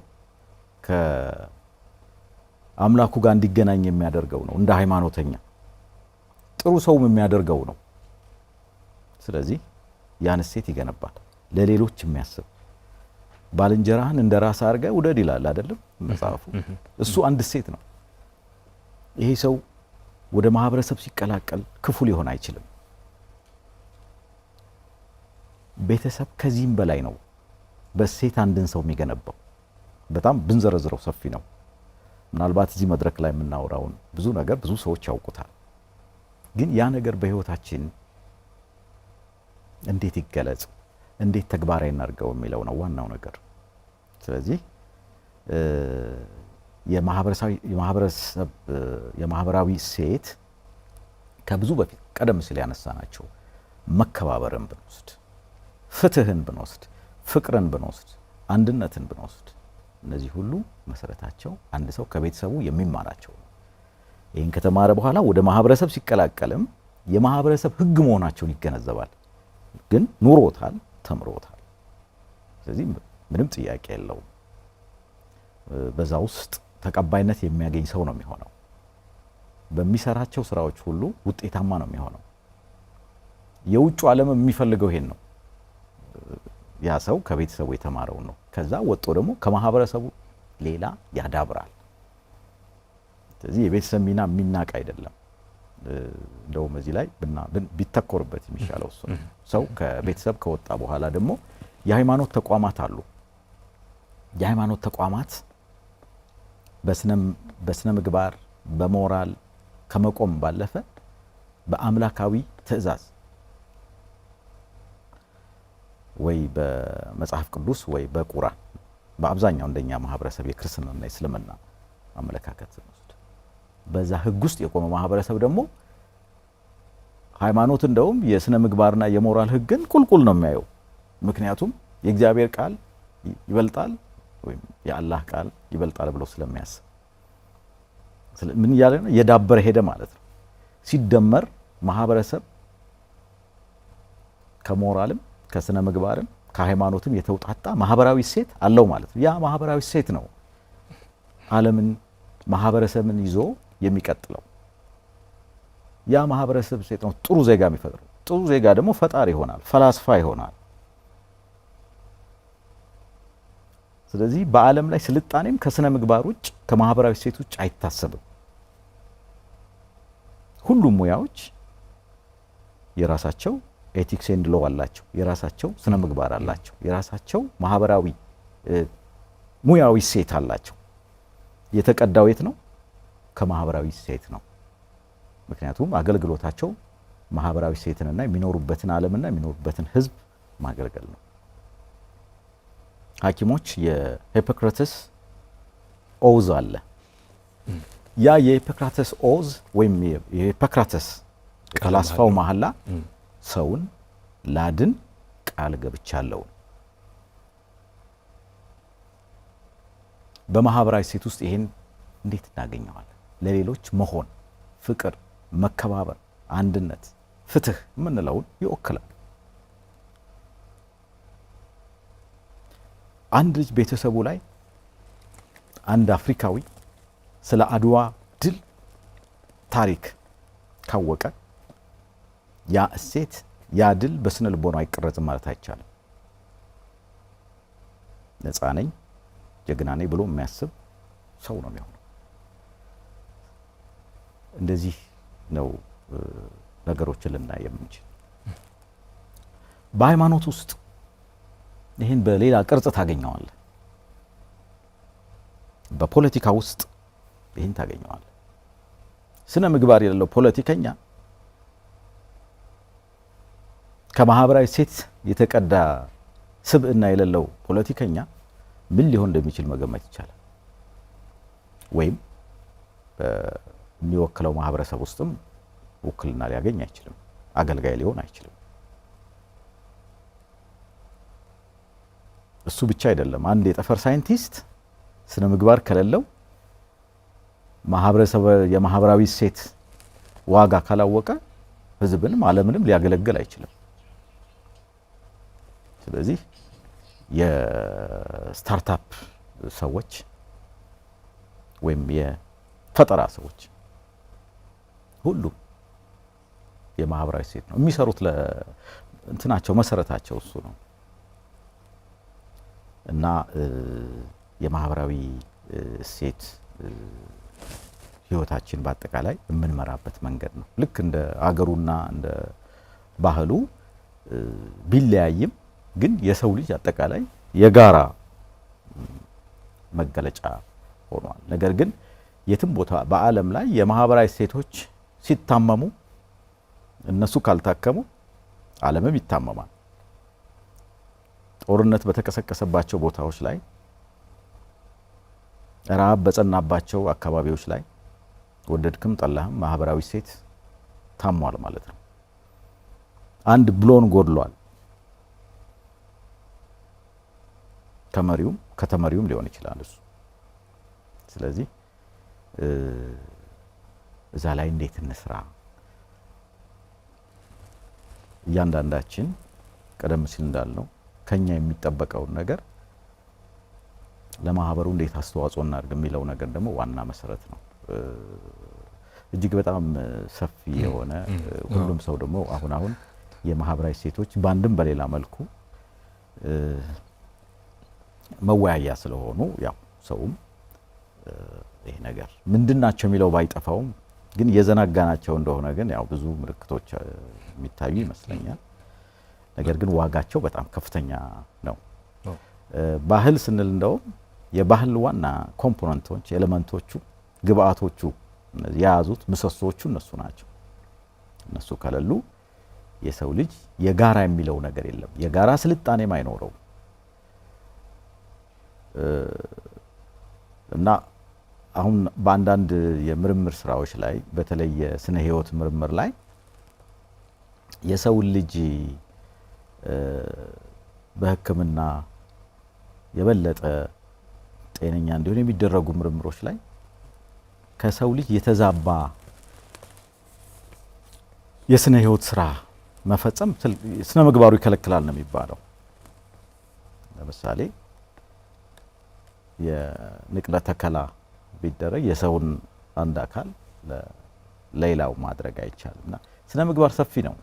A: ከአምላኩ ጋር እንዲገናኝ የሚያደርገው ነው። እንደ ሃይማኖተኛ ጥሩ ሰውም የሚያደርገው ነው። ስለዚህ ያን እሴት ይገነባል። ለሌሎች የሚያስብ ባልንጀራህን እንደ ራስ አድርገህ ውደድ ይላል አይደለም መጽሐፉ። እሱ አንድ እሴት ነው። ይሄ ሰው ወደ ማህበረሰብ ሲቀላቀል ክፉ ሊሆን አይችልም። ቤተሰብ ከዚህም በላይ ነው። በእሴት አንድን ሰው የሚገነባው በጣም ብንዘረዝረው ሰፊ ነው። ምናልባት እዚህ መድረክ ላይ የምናወራውን ብዙ ነገር ብዙ ሰዎች ያውቁታል። ግን ያ ነገር በህይወታችን እንዴት ይገለጽ፣ እንዴት ተግባራዊ እናድርገው የሚለው ነው ዋናው ነገር። ስለዚህ የማህበራዊ እሴት ከብዙ በፊት ቀደም ሲል ያነሳናቸው መከባበርን ብንወስድ፣ ፍትህን ብንወስድ፣ ፍቅርን ብንወስድ፣ አንድነትን ብንወስድ እነዚህ ሁሉ መሰረታቸው አንድ ሰው ከቤተሰቡ የሚማራቸው ነው። ይህን ከተማረ በኋላ ወደ ማህበረሰብ ሲቀላቀልም የማህበረሰብ ህግ መሆናቸውን ይገነዘባል። ግን ኑሮታል፣ ተምሮታል። ስለዚህ ምንም ጥያቄ የለውም። በዛ ውስጥ ተቀባይነት የሚያገኝ ሰው ነው የሚሆነው። በሚሰራቸው ስራዎች ሁሉ ውጤታማ ነው የሚሆነው። የውጭ ዓለም የሚፈልገው ይሄን ነው። ያ ሰው ከቤተሰቡ የተማረው ነው። ከዛ ወጥቶ ደግሞ ከማህበረሰቡ ሌላ ያዳብራል። ስለዚህ የቤተሰብ ሚና የሚናቅ አይደለም። እንደውም እዚህ ላይ ቢተኮርበት የሚሻለው ሰው ከቤተሰብ ከወጣ በኋላ ደግሞ የሃይማኖት ተቋማት አሉ። የሃይማኖት ተቋማት በስነ ምግባር በሞራል ከመቆም ባለፈ በአምላካዊ ትእዛዝ ወይ በመጽሐፍ ቅዱስ ወይ በቁርአን በአብዛኛው እንደኛ ማህበረሰብ የክርስትናና የእስልምና አመለካከት ነው። በዛ ህግ ውስጥ የቆመ ማህበረሰብ ደግሞ ሃይማኖት እንደውም የስነ ምግባርና የሞራል ህግን ቁልቁል ነው የሚያየው። ምክንያቱም የእግዚአብሔር ቃል ይበልጣል ወይም የአላህ ቃል ይበልጣል ብሎ ስለሚያስብ ምን እያለ ነው? የዳበረ ሄደ ማለት ነው። ሲደመር ማህበረሰብ ከሞራልም ከስነ ምግባርም ከሃይማኖትም የተውጣጣ ማህበራዊ እሴት አለው ማለት ነው። ያ ማህበራዊ እሴት ነው ዓለምን ማህበረሰብን ይዞ የሚቀጥለው። ያ ማህበረሰብ እሴት ነው ጥሩ ዜጋ የሚፈጥረው። ጥሩ ዜጋ ደግሞ ፈጣሪ ይሆናል፣ ፈላስፋ ይሆናል። ስለዚህ በዓለም ላይ ስልጣኔም ከስነ ምግባር ውጭ ከማህበራዊ እሴት ውጭ አይታሰብም። ሁሉም ሙያዎች የራሳቸው ኤቲክስ ኤንድ ሎው አላቸው፣ የራሳቸው ስነ ምግባር አላቸው፣ የራሳቸው ማህበራዊ ሙያዊ እሴት አላቸው። የተቀዳው የት ነው? ከማህበራዊ እሴት ነው። ምክንያቱም አገልግሎታቸው ማህበራዊ እሴትንና የሚኖሩበትን ዓለምና የሚኖሩበትን ህዝብ ማገልገል ነው። ሐኪሞች የሂፖክራተስ ኦዝ አለ። ያ የሂፖክራተስ ኦዝ ወይም የሂፖክራተስ ፈላስፋው መሐላ ሰውን ላድን ቃል ገብቻለሁ። በማህበራዊ እሴት ውስጥ ይሄን እንዴት እናገኘዋለን? ለሌሎች መሆን፣ ፍቅር፣ መከባበር፣ አንድነት፣ ፍትህ የምንለውን ይወክላል። አንድ ልጅ ቤተሰቡ ላይ አንድ አፍሪካዊ ስለ አድዋ ድል ታሪክ ካወቀ ያ እሴት ያ ድል በስነ ልቦና አይቀረጽም ማለት አይቻልም። ነፃ ነኝ ጀግና ነኝ ብሎ የሚያስብ ሰው ነው የሚሆነው። እንደዚህ ነው ነገሮችን ልናይ የምንችል። በሃይማኖት ውስጥ ይህን በሌላ ቅርጽ ታገኘዋለህ። በፖለቲካ ውስጥ ይህን ታገኘዋለህ። ስነ ምግባር የሌለው ፖለቲከኛ ከማህበራዊ እሴት የተቀዳ ስብዕና የሌለው ፖለቲከኛ ምን ሊሆን እንደሚችል መገመት ይቻላል። ወይም የሚወክለው ማህበረሰብ ውስጥም ውክልና ሊያገኝ አይችልም። አገልጋይ ሊሆን አይችልም። እሱ ብቻ አይደለም። አንድ የጠፈር ሳይንቲስት ስነ ምግባር ከሌለው የማህበራዊ እሴት ዋጋ ካላወቀ ህዝብንም ዓለምንም ሊያገለግል አይችልም። ስለዚህ የስታርታፕ ሰዎች ወይም የፈጠራ ሰዎች ሁሉ የማህበራዊ እሴት ነው የሚሰሩት። እንትናቸው መሰረታቸው እሱ ነው እና የማህበራዊ እሴት ህይወታችን በአጠቃላይ የምንመራበት መንገድ ነው። ልክ እንደ አገሩና እንደ ባህሉ ቢለያይም ግን የሰው ልጅ አጠቃላይ የጋራ መገለጫ ሆኗል። ነገር ግን የትም ቦታ በዓለም ላይ የማህበራዊ እሴቶች ሲታመሙ እነሱ ካልታከሙ ዓለምም ይታመማል። ጦርነት በተቀሰቀሰባቸው ቦታዎች ላይ፣ ረሃብ በጸናባቸው አካባቢዎች ላይ ወደድክም ጠላህም ማህበራዊ እሴት ታሟል ማለት ነው። አንድ ብሎን ጎድሏል። ከተመሪውም ሊሆን ይችላል እሱ። ስለዚህ እዛ ላይ እንዴት እንስራ? እያንዳንዳችን ቀደም ሲል እንዳልነው ከኛ የሚጠበቀውን ነገር ለማህበሩ እንዴት አስተዋጽኦ እናድርግ የሚለው ነገር ደግሞ ዋና መሰረት ነው። እጅግ በጣም ሰፊ የሆነ ሁሉም ሰው ደግሞ አሁን የማህበራዊ እሴቶች በአንድም በሌላ መልኩ መወያያ ስለሆኑ ያው ሰውም ይሄ ነገር ምንድናቸው የሚለው ባይጠፋውም ግን የዘናጋናቸው እንደሆነ ግን ያው ብዙ ምልክቶች የሚታዩ ይመስለኛል። ነገር ግን ዋጋቸው በጣም ከፍተኛ ነው። ባህል ስንል እንደውም የባህል ዋና ኮምፖነንቶች፣ ኤሌመንቶቹ፣ ግብአቶቹ የያዙት ምሰሶዎቹ እነሱ ናቸው። እነሱ ከሌሉ የሰው ልጅ የጋራ የሚለው ነገር የለም። የጋራ ስልጣኔም አይኖረው እና አሁን በአንዳንድ የምርምር ስራዎች ላይ በተለይ የስነ ህይወት ምርምር ላይ የሰው ልጅ በሕክምና የበለጠ ጤነኛ እንዲሆን የሚደረጉ ምርምሮች ላይ ከሰው ልጅ የተዛባ የስነ ህይወት ስራ መፈጸም ስነ ምግባሩ ይከለክላል ነው የሚባለው። ለምሳሌ የንቅለ ተከላ ቢደረግ የሰውን አንድ አካል ለሌላው ማድረግ አይቻልም እና ስነ ምግባር ሰፊ ነው።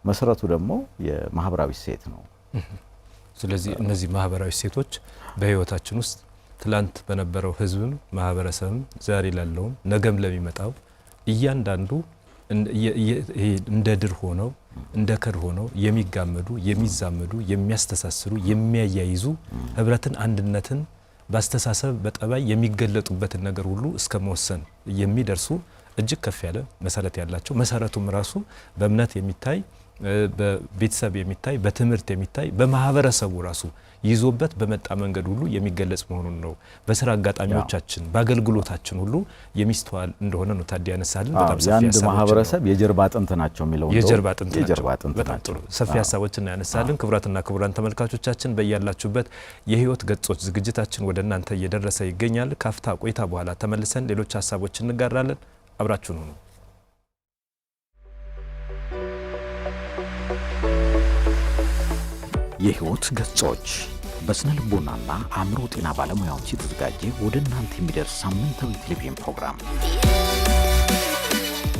A: መሰረቱ ደግሞ የማህበራዊ እሴት ነው።
B: ስለዚህ እነዚህ ማህበራዊ እሴቶች በህይወታችን ውስጥ ትላንት በነበረው ህዝብም ማህበረሰብም ዛሬ ላለውም ነገም ለሚመጣው እያንዳንዱ እንደ ድር ሆነው እንደ ከድ ሆነው የሚጋመዱ የሚዛመዱ የሚያስተሳስሩ የሚያያይዙ ህብረትን አንድነትን በአስተሳሰብ በጠባይ የሚገለጡበትን ነገር ሁሉ እስከ መወሰን የሚደርሱ እጅግ ከፍ ያለ መሰረት ያላቸው መሰረቱም ራሱ በእምነት የሚታይ በቤተሰብ የሚታይ በትምህርት የሚታይ በማህበረሰቡ ራሱ ይዞበት በመጣ መንገድ ሁሉ የሚገለጽ መሆኑን ነው። በስራ አጋጣሚዎቻችን በአገልግሎታችን ሁሉ የሚስተዋል እንደሆነ ነው ታዲያ ያነሳልን። በጣም ሰፊ ሀሳቦች ነው።
A: ማህበረሰብ የጀርባ አጥንት ናቸው የሚለው
B: የጀርባ አጥንት በጣም ጥሩ ሰፊ ሀሳቦችን ያነሳልን። ክቡራትና ክቡራን ተመልካቾቻችን በያላችሁበት የህይወት ገጾች ዝግጅታችን ወደ እናንተ እየደረሰ ይገኛል። ካፍታ ቆይታ በኋላ ተመልሰን ሌሎች ሀሳቦችን እንጋራለን። አብራችሁን ሁኑ።
C: የህይወት ገጾች በስነ ልቦናና አእምሮ ጤና ባለሙያዎች የተዘጋጀ ወደ እናንተ የሚደርስ ሳምንታዊ ቴሌቪዥን ፕሮግራም።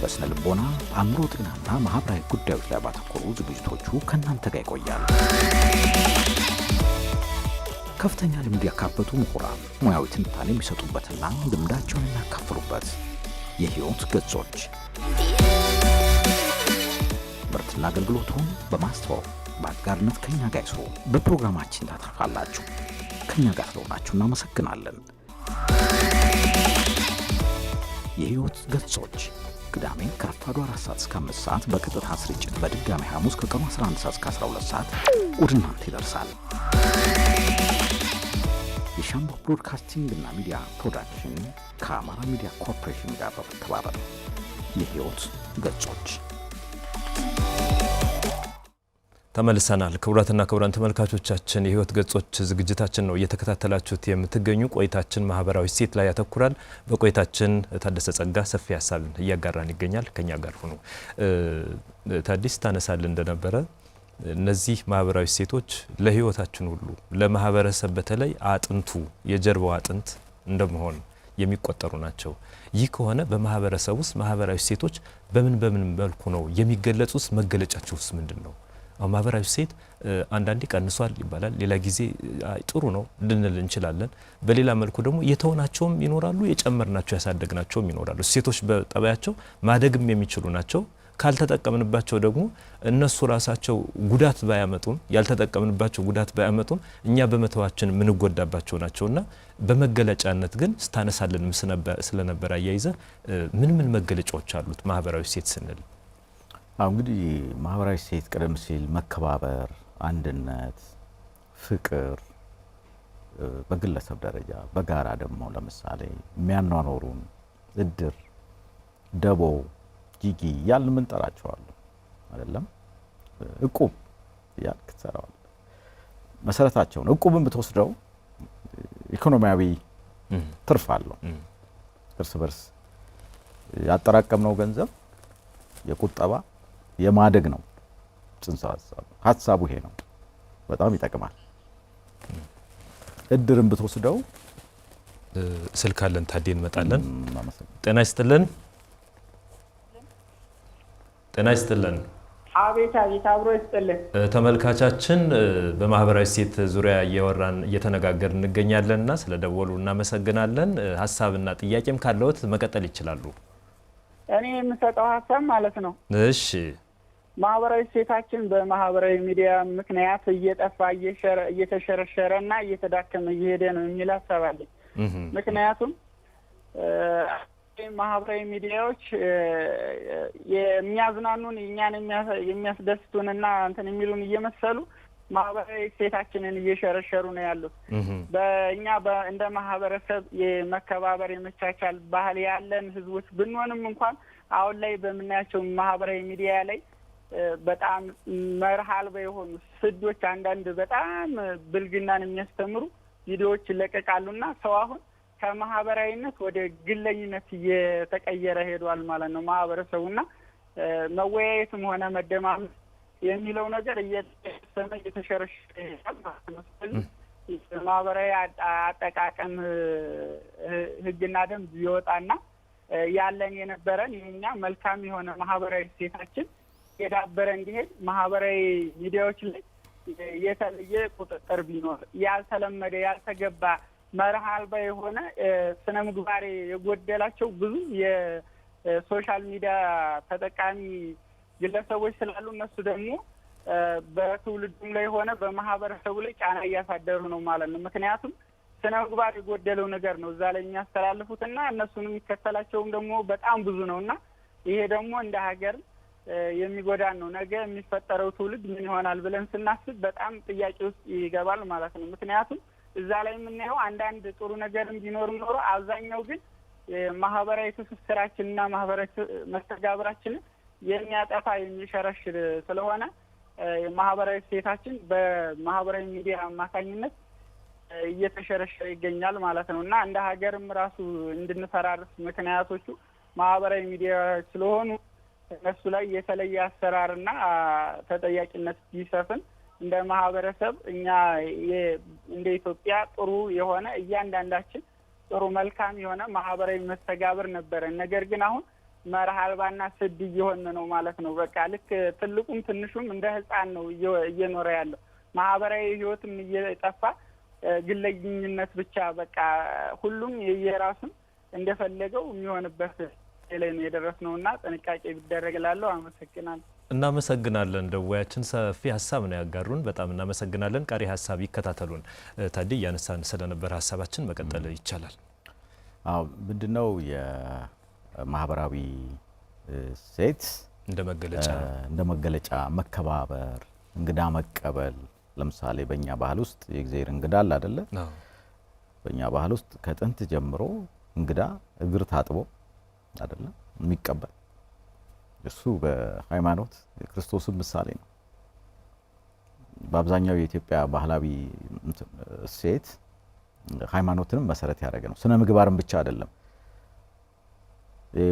C: በስነ ልቦና አእምሮ ጤናና ማህበራዊ ጉዳዮች ላይ ባተኮሩ ዝግጅቶቹ ከእናንተ ጋር ይቆያል። ከፍተኛ ልምድ ያካበቱ ምሁራን ሙያዊ ትንታኔ የሚሰጡበትና ልምዳቸውን የሚያካፍሉበት የህይወት ገጾች ምርትና አገልግሎቱን በማስተዋወቅ በአጋርነት ከኛ ጋር ይስሩ። በፕሮግራማችን ታተርፋላችሁ። ከኛ ጋር ስለሆናችሁ እናመሰግናለን። የህይወት ገጾች ቅዳሜ ከረፋዱ 4 ሰዓት እስከ 5 ሰዓት በቀጥታ ስርጭት፣ በድጋሚ ሐሙስ ከቀኑ 11 ሰዓት እስከ 12 ሰዓት ወደ እናንተ ይደርሳል። የሻምቦ ብሮድካስቲንግ እና ሚዲያ ፕሮዳክሽን ከአማራ ሚዲያ ኮርፖሬሽን ጋር በመተባበር የህይወት ገጾች
B: ተመልሰናል። ክቡራትና ክቡራን ተመልካቾቻችን የህይወት ገጾች ዝግጅታችን ነው እየተከታተላችሁት የምትገኙ። ቆይታችን ማህበራዊ እሴት ላይ ያተኩራል። በቆይታችን ታደሰ ጸጋ ሰፊ ሀሳብን እያጋራን ይገኛል። ከኛ ጋር ሁኑ። ታዲስ ታነሳል እንደነበረ እነዚህ ማህበራዊ እሴቶች ለህይወታችን ሁሉ ለማህበረሰብ በተለይ አጥንቱ የጀርባው አጥንት እንደመሆን የሚቆጠሩ ናቸው። ይህ ከሆነ በማህበረሰብ ውስጥ ማህበራዊ እሴቶች በምን መልኩ ነው የሚገለጹት? መገለጫቸውስ ምንድነው? አሁን ማህበራዊ እሴት አንዳንዴ ቀንሷል ይባላል፣ ሌላ ጊዜ ጥሩ ነው ልንል እንችላለን። በሌላ መልኩ ደግሞ የተወናቸውም ይኖራሉ፣ የጨመርናቸው ያሳደግናቸውም ይኖራሉ። እሴቶች በጠባያቸው ማደግም የሚችሉ ናቸው። ካልተጠቀምንባቸው ደግሞ እነሱ ራሳቸው ጉዳት ባያመጡም ያልተጠቀምንባቸው ጉዳት ባያመጡም እኛ በመተዋችን ምንጎዳባቸው ናቸውና በመገለጫነት ግን ስታነሳልን ስለነበር አያይዘ ምን መገለጫዎች አሉት ማህበራዊ እሴት ስንል?
A: እንግዲህ ማህበራዊ እሴት ቀደም ሲል መከባበር፣ አንድነት፣ ፍቅር በግለሰብ ደረጃ በጋራ ደግሞ ለምሳሌ የሚያኗኖሩን እድር፣ ደቦ፣ ጂጊ ያልን ምን ጠራቸዋለሁ አይደለም? እቁብ ያልክ ትሰራዋል። መሰረታቸውን እቁብን ብትወስደው ኢኮኖሚያዊ ትርፍ አለው። እርስ በርስ ያጠራቀምነው ገንዘብ የቁጠባ የማደግ ነው። ጽንሰ ሀሳቡ ይሄ ነው። በጣም ይጠቅማል። እድርን ብትወስደው
B: ስልክ አለን፣ ታዲያ እንመጣለን። ጤና ይስጥልን። ጤና ይስጥልን።
D: አቤት አብሮ ይስጥልን።
B: ተመልካቻችን በማህበራዊ እሴት ዙሪያ እየተነጋገርን እንገኛለንና ስለደወሉ እናመሰግናለን። ሀሳብና ጥያቄም ካለዎት መቀጠል ይችላሉ።
D: እኔ የምሰጠው ሀሳብ ማለት ነው።
B: እሺ፣
D: ማህበራዊ እሴታችን በማህበራዊ ሚዲያ ምክንያት እየጠፋ እየተሸረሸረና እየተዳከመ እየሄደ ነው የሚል ሀሳብ አለኝ። ምክንያቱም ማህበራዊ ሚዲያዎች የሚያዝናኑን እኛን የሚያስደስቱንና እንትን የሚሉን እየመሰሉ ማህበራዊ እሴታችንን እየሸረሸሩ ነው ያሉት። በእኛ እንደ ማህበረሰብ የመከባበር የመቻቻል ባህል ያለን ህዝቦች ብንሆንም እንኳን አሁን ላይ በምናያቸው ማህበራዊ ሚዲያ ላይ በጣም መርህ አልባ የሆኑ ስዶች፣ አንዳንድ በጣም ብልግናን የሚያስተምሩ ቪዲዮዎች ይለቀቃሉና ሰው አሁን ከማህበራዊነት ወደ ግለኝነት እየተቀየረ ሄዷል ማለት ነው ማህበረሰቡና መወያየትም ሆነ መደማመጥ የሚለው ነገር እየተሰመ እየተሸረሸረ ይሄዳል ማለት ነው። ስለዚህ ማህበራዊ አጠቃቀም ህግና ደንብ ቢወጣና ያለን የነበረን የኛ መልካም የሆነ ማህበራዊ እሴታችን የዳበረ እንዲሄድ ማህበራዊ ሚዲያዎች ላይ የተለየ ቁጥጥር ቢኖር ያልተለመደ ያልተገባ መርህ አልባ የሆነ ስነ ምግባር የጎደላቸው ብዙ የሶሻል ሚዲያ ተጠቃሚ ግለሰቦች ስላሉ እነሱ ደግሞ በትውልዱም ላይ ሆነ በማህበረሰቡ ላይ ጫና እያሳደሩ ነው ማለት ነው። ምክንያቱም ስነ ምግባር የጎደለው ነገር ነው እዛ ላይ የሚያስተላልፉትና እነሱን የሚከተላቸውም ደግሞ በጣም ብዙ ነውና ይሄ ደግሞ እንደ ሀገር የሚጎዳን ነው። ነገ የሚፈጠረው ትውልድ ምን ይሆናል ብለን ስናስብ በጣም ጥያቄ ውስጥ ይገባል ማለት ነው። ምክንያቱም እዛ ላይ የምናየው አንዳንድ ጥሩ ነገርም ቢኖር ኖሮ አብዛኛው ግን ማህበራዊ ትስስራችንና ማህበራዊ መስተጋብራችንን የሚያጠፋ የሚሸረሽር ስለሆነ ማህበራዊ እሴታችን በማህበራዊ ሚዲያ አማካኝነት እየተሸረሸረ ይገኛል ማለት ነው እና እንደ ሀገርም ራሱ እንድንፈራርስ ምክንያቶቹ ማህበራዊ ሚዲያ ስለሆኑ እነሱ ላይ የተለየ አሰራርና ተጠያቂነት ቢሰፍን እንደ ማህበረሰብ እኛ እንደ ኢትዮጵያ ጥሩ የሆነ እያንዳንዳችን ጥሩ መልካም የሆነ ማህበራዊ መስተጋብር ነበረን። ነገር ግን አሁን መርህ አልባና ስድ እየሆነ ነው ማለት ነው። በቃ ልክ ትልቁም ትንሹም እንደ ህፃን ነው እየኖረ ያለው። ማህበራዊ ህይወትም እየጠፋ ግለኝነት ብቻ በቃ ሁሉም የየራሱን እንደፈለገው የሚሆንበት ላይ ነው የደረስነውና ጥንቃቄ ቢደረግ እላለሁ። አመሰግናለሁ።
B: እናመሰግናለን። ደዋያችን ሰፊ ሀሳብ ነው ያጋሩን። በጣም እናመሰግናለን። ቀሪ ሀሳብ ይከታተሉን። ታዲያ እያነሳን ስለነበር ሀሳባችን መቀጠል ይቻላል።
A: ምንድነው የማህበራዊ እሴት እንደ መገለጫ መከባበር፣ እንግዳ መቀበል። ለምሳሌ በእኛ ባህል ውስጥ የእግዚአብሔር እንግዳ አለ አይደለ? በእኛ ባህል ውስጥ ከጥንት ጀምሮ እንግዳ እግር ታጥቦ አይደለ የሚቀበል እሱ በሃይማኖት የክርስቶስን ምሳሌ ነው። በአብዛኛው የኢትዮጵያ ባህላዊ እሴት ሃይማኖትንም መሰረት ያደረገ ነው። ስነ ምግባርን ብቻ አይደለም፣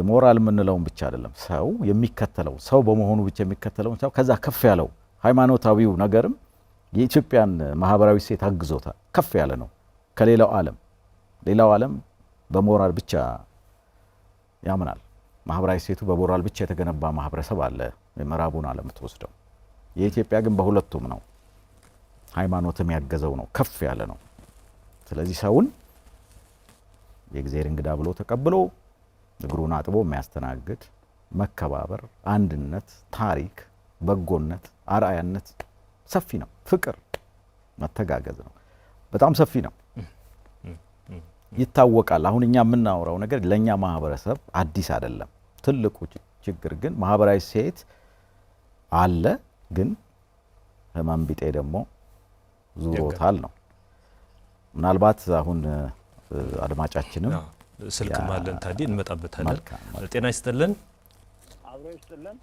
A: ሞራል የምንለውን ብቻ አይደለም። ሰው የሚከተለው ሰው በመሆኑ ብቻ የሚከተለውን ሰው ከዛ ከፍ ያለው ሃይማኖታዊው ነገርም የኢትዮጵያን ማህበራዊ ሴት አግዞታል። ከፍ ያለ ነው ከሌላው ዓለም። ሌላው ዓለም በሞራል ብቻ ያምናል። ማህበራዊ ሴቱ በሞራል ብቻ የተገነባ ማህበረሰብ አለ፣ የምዕራቡን ዓለም ተወስደው። የኢትዮጵያ ግን በሁለቱም ነው። ሃይማኖትም ያገዘው ነው፣ ከፍ ያለ ነው። ስለዚህ ሰውን የእግዚአብሔር እንግዳ ብሎ ተቀብሎ እግሩን አጥቦ የሚያስተናግድ መከባበር፣ አንድነት፣ ታሪክ፣ በጎነት፣ አርአያነት ሰፊ ነው። ፍቅር፣ መተጋገዝ ነው። በጣም ሰፊ ነው፣ ይታወቃል። አሁን እኛ የምናወራው ነገር ለኛ ማህበረሰብ አዲስ አይደለም። ትልቁ ችግር ግን ማህበራዊ ሴት አለ፣ ግን ህመም ቢጤ ደግሞ ዙሮታል ነው። ምናልባት አሁን አድማጫችንም
B: ስልክ ማለን ታዲ እንመጣበታለን። ጤና ይስጥልን።
E: አብሮ ይስጥልን።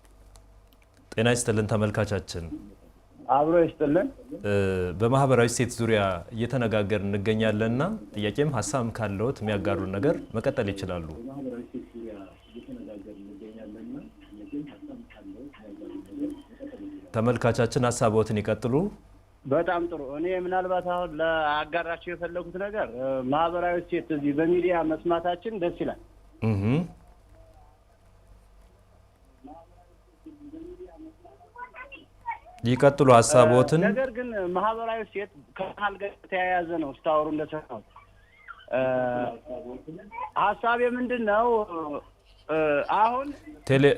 B: ጤና ይስጥልን ተመልካቻችን።
E: አብሮ ይስጥልን።
B: በማህበራዊ ሴት ዙሪያ እየተነጋገርን እንገኛለንና ጥያቄም ሀሳብም ካለዎት የሚያጋሩን ነገር መቀጠል ይችላሉ። ተመልካቻችን ሀሳቦትን ይቀጥሉ።
E: በጣም ጥሩ። እኔ ምናልባት አሁን ለአጋራቸው የፈለጉት ነገር ማህበራዊ ሴት እዚህ በሚዲያ መስማታችን ደስ ይላል።
B: ይቀጥሉ ሀሳቦትን።
E: ነገር ግን ማህበራዊ ሴት ከባህል ጋር የተያያዘ ነው። ስታወሩ እንደሰማሁት ሀሳቤ ምንድን ነው? አሁን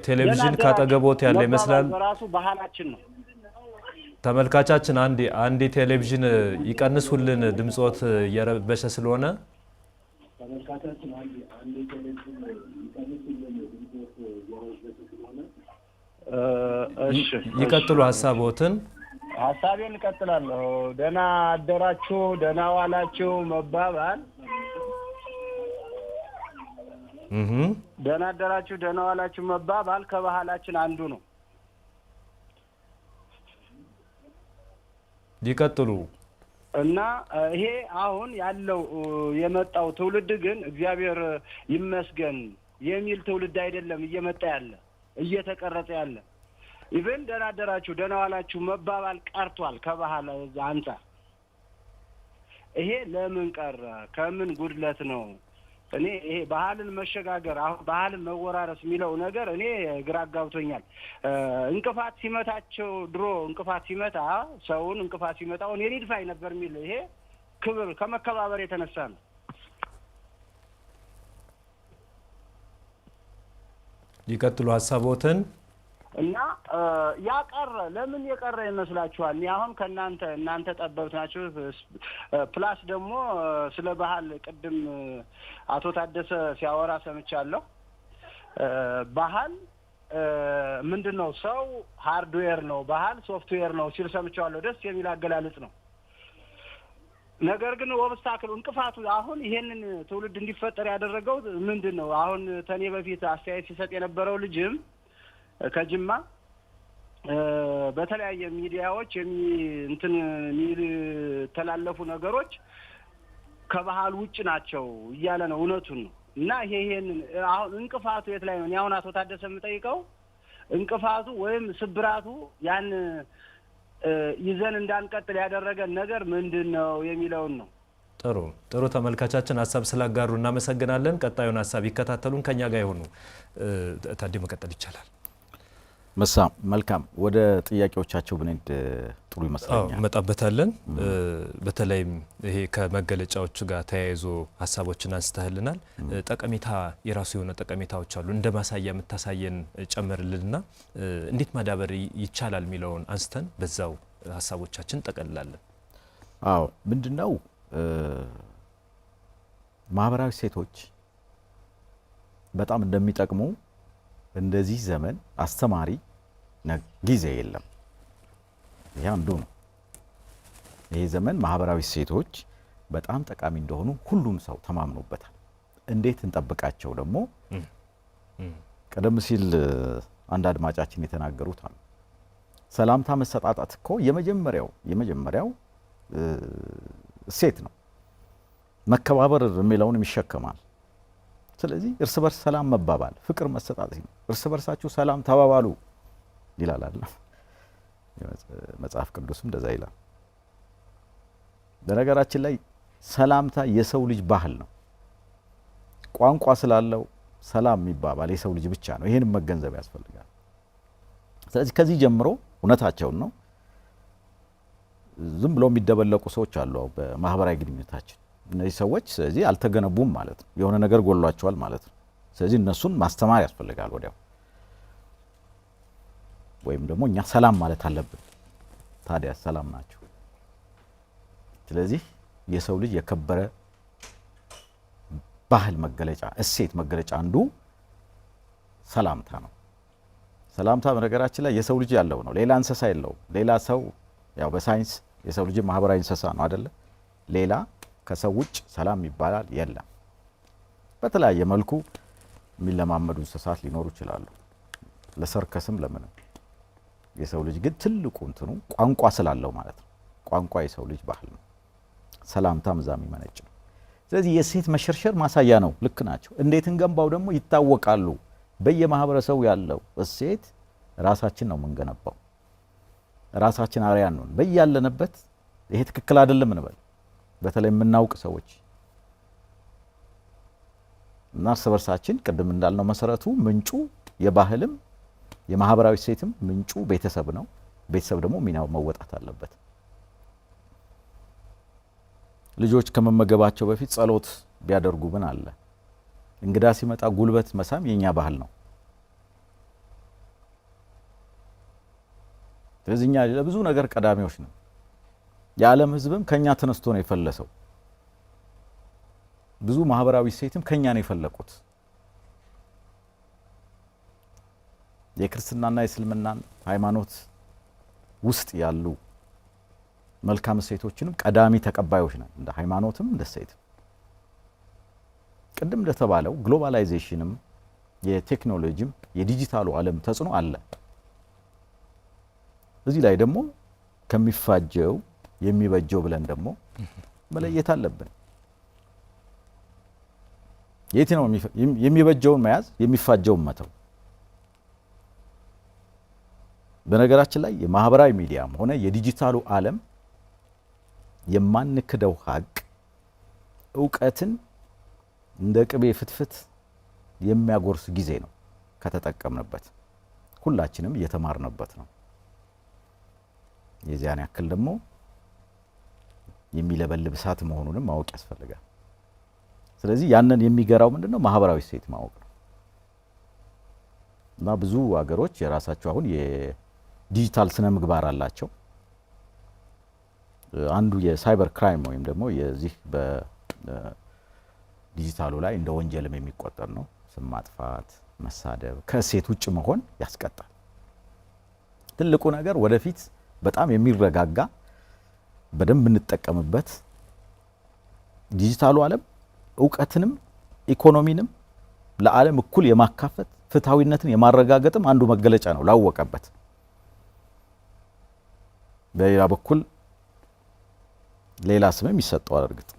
B: ቴሌቪዥን ካጠገቦት ያለ ይመስላል።
E: በራሱ ባህላችን ነው።
B: ተመልካቻችን አንዴ ቴሌቪዥን ይቀንሱልን፣ ድምጾት እየረበሸ ስለሆነ። ይቀጥሉ ሀሳቦትን።
E: ሀሳቤን እቀጥላለሁ። ደህና አደራችሁ፣ ደህና ዋላችሁ መባባል ደህና አደራችሁ፣ ደህና ዋላችሁ መባባል ከባህላችን አንዱ ነው።
B: ይቀጥሉ።
E: እና ይሄ አሁን ያለው የመጣው ትውልድ ግን እግዚአብሔር ይመስገን የሚል ትውልድ አይደለም እየመጣ ያለ እየተቀረጸ ያለ። ኢቭን ደህና አደራችሁ ደህና ዋላችሁ መባባል ቀርቷል ከባህል አንጻር። ይሄ ለምን ቀረ? ከምን ጉድለት ነው? እኔ ይሄ ባህልን መሸጋገር አሁን ባህልን መወራረስ የሚለው ነገር እኔ ግራ አጋብቶኛል። እንቅፋት ሲመታቸው ድሮ እንቅፋት ሲመታ ሰውን እንቅፋት ሲመታው እኔ ሊድፋኝ ነበር የሚል ይሄ ክብር ከመከባበር የተነሳ ነው።
B: ይቀጥሉ ሀሳቦትን።
E: እና ያቀረ ለምን የቀረ ይመስላችኋል? እኔ አሁን እናንተ ጠበብት ናችሁ። ፕላስ ደግሞ ስለ ባህል ቅድም አቶ ታደሰ ሲያወራ ሰምቻለሁ። ባህል ምንድን ነው? ሰው ሃርድዌር ነው፣ ባህል ሶፍትዌር ነው ሲል ሰምቻለሁ። ደስ የሚል አገላለጽ ነው። ነገር ግን ኦብስታክል እንቅፋቱ አሁን ይሄንን ትውልድ እንዲፈጠር ያደረገው ምንድን ነው? አሁን ተኔ በፊት አስተያየት ሲሰጥ የነበረው ልጅም ከጅማ በተለያየ ሚዲያዎች የሚተላለፉ ነገሮች ከባህል ውጭ ናቸው እያለ ነው። እውነቱን ነው። እና ይሄንን አሁን እንቅፋቱ የት ላይ ነው? እኔ አሁን አቶ ታደሰ የምጠይቀው እንቅፋቱ ወይም ስብራቱ ያን ይዘን እንዳንቀጥል ያደረገን ነገር ምንድን ነው የሚለውን ነው።
B: ጥሩ ተመልካቻችን ሀሳብ ስላጋሩ እናመሰግናለን። ቀጣዩን ሀሳብ ይከታተሉን፣ ከኛ ጋር ይሆኑ። ታዲ መቀጠል ይቻላል።
A: መሳ መልካም። ወደ ጥያቄዎቻቸው ብንሄድ ጥሩ ይመስለኛል።
B: መጣበታለን። በተለይም ይሄ ከመገለጫዎቹ ጋር ተያይዞ ሀሳቦችን አንስተህልናል። ጠቀሜታ የራሱ የሆነ ጠቀሜታዎች አሉ። እንደ ማሳያ የምታሳየን ጨምርልንና እንዴት ማዳበር ይቻላል የሚለውን አንስተን በዛው ሀሳቦቻችን ጠቀልላለን።
A: አዎ ምንድነው ማህበራዊ ሴቶች በጣም እንደሚጠቅሙ እንደዚህ ዘመን አስተማሪ ጊዜ የለም። ይሄ አንዱ ነው። ይሄ ዘመን ማህበራዊ ሴቶች በጣም ጠቃሚ እንደሆኑ ሁሉም ሰው ተማምኖበታል። እንዴት እንጠብቃቸው ደግሞ ቀደም ሲል አንድ አድማጫችን የተናገሩት አሉ። ሰላምታ መሰጣጣት እኮ የመጀመሪያው እሴት ነው። መከባበር የሚለውን ይሸከማል። ስለዚህ እርስ በርስ ሰላም መባባል፣ ፍቅር መሰጣጣት ነው። እርስ በርሳችሁ ሰላም ተባባሉ ይላል አይደል? መጽሐፍ ቅዱስም እንደዛ ይላል። በነገራችን ላይ ሰላምታ የሰው ልጅ ባህል ነው። ቋንቋ ስላለው ሰላም የሚባባል የሰው ልጅ ብቻ ነው። ይሄንም መገንዘብ ያስፈልጋል። ስለዚህ ከዚህ ጀምሮ እውነታቸውን ነው። ዝም ብሎ የሚደበለቁ ሰዎች አሉ በማህበራዊ ግንኙነታችን። እነዚህ ሰዎች ስለዚህ አልተገነቡም ማለት ነው። የሆነ ነገር ጎሏቸዋል ማለት ነው። ስለዚህ እነሱን ማስተማር ያስፈልጋል ወዲያው። ወይም ደግሞ እኛ ሰላም ማለት አለብን። ታዲያ ሰላም ናቸው። ስለዚህ የሰው ልጅ የከበረ ባህል መገለጫ፣ እሴት መገለጫ አንዱ ሰላምታ ነው። ሰላምታ በነገራችን ላይ የሰው ልጅ ያለው ነው። ሌላ እንስሳ የለውም። ሌላ ሰው ያው በሳይንስ የሰው ልጅ ማህበራዊ እንስሳ ነው አይደለ? ሌላ ከሰው ውጭ ሰላም ይባላል የለም። በተለያየ መልኩ የሚለማመዱ እንስሳት ሊኖሩ ይችላሉ፣ ለሰርከስም ለምንም። የሰው ልጅ ግን ትልቁ እንትኑ ቋንቋ ስላለው ማለት ነው። ቋንቋ የሰው ልጅ ባህል ነው። ሰላምታም እዛ የሚመነጭ ነው። ስለዚህ የእሴት መሸርሸር ማሳያ ነው። ልክ ናቸው። እንዴት እንገንባው ደግሞ ይታወቃሉ። በየማህበረሰቡ ያለው እሴት ራሳችን ነው የምንገነባው። ራሳችን አርያን ነው በያለንበት። ይሄ ትክክል አይደለም እንበል፣ በተለይ የምናውቅ ሰዎች እና እርስ በርሳችን ቅድም እንዳልነው መሰረቱ ምንጩ የባህልም የማህበራዊ እሴትም ምንጩ ቤተሰብ ነው። ቤተሰብ ደግሞ ሚናው መወጣት አለበት። ልጆች ከመመገባቸው በፊት ጸሎት ቢያደርጉ ምን አለ? እንግዳ ሲመጣ ጉልበት መሳም የኛ ባህል ነው። ስለዚህ እኛ ለብዙ ነገር ቀዳሚዎች ነን። የዓለም ሕዝብም ከኛ ተነስቶ ነው የፈለሰው። ብዙ ማህበራዊ እሴትም ከኛ ነው የፈለቁት። የክርስትናና የእስልምናን ሃይማኖት ውስጥ ያሉ መልካም እሴቶችንም ቀዳሚ ተቀባዮች ነን፣ እንደ ሃይማኖትም እንደ እሴትም። ቅድም እንደተባለው ግሎባላይዜሽንም የቴክኖሎጂም የዲጂታሉ ዓለም ተጽዕኖ አለ። እዚህ ላይ ደግሞ ከሚፋጀው የሚበጀው ብለን ደግሞ መለየት አለብን። የት ነው የሚበጀውን መያዝ፣ የሚፋጀውን መተው? በነገራችን ላይ የማህበራዊ ሚዲያም ሆነ የዲጂታሉ ዓለም የማንክደው ሀቅ እውቀትን እንደ ቅቤ ፍትፍት የሚያጎርስ ጊዜ ነው ከተጠቀምንበት። ሁላችንም እየተማርንበት ነው። የዚያን ያክል ደግሞ የሚለበልብ እሳት መሆኑንም ማወቅ ያስፈልጋል። ስለዚህ ያንን የሚገራው ምንድነው? ማህበራዊ እሴት ማወቅ ነው። እና ብዙ ሀገሮች የራሳቸው አሁን የዲጂታል ስነ ምግባር አላቸው። አንዱ የሳይበር ክራይም ወይም ደግሞ የዚህ በዲጂታሉ ላይ እንደ ወንጀልም የሚቆጠር ነው። ስም ማጥፋት፣ መሳደብ፣ ከእሴት ውጭ መሆን ያስቀጣል። ትልቁ ነገር ወደፊት በጣም የሚረጋጋ በደንብ እንጠቀምበት ዲጂታሉ ዓለም እውቀትንም ኢኮኖሚንም ለዓለም እኩል የማካፈት ፍትሃዊነትን የማረጋገጥም አንዱ መገለጫ ነው ላወቀበት። በሌላ በኩል ሌላ ስምም ይሰጠዋል። እርግጥ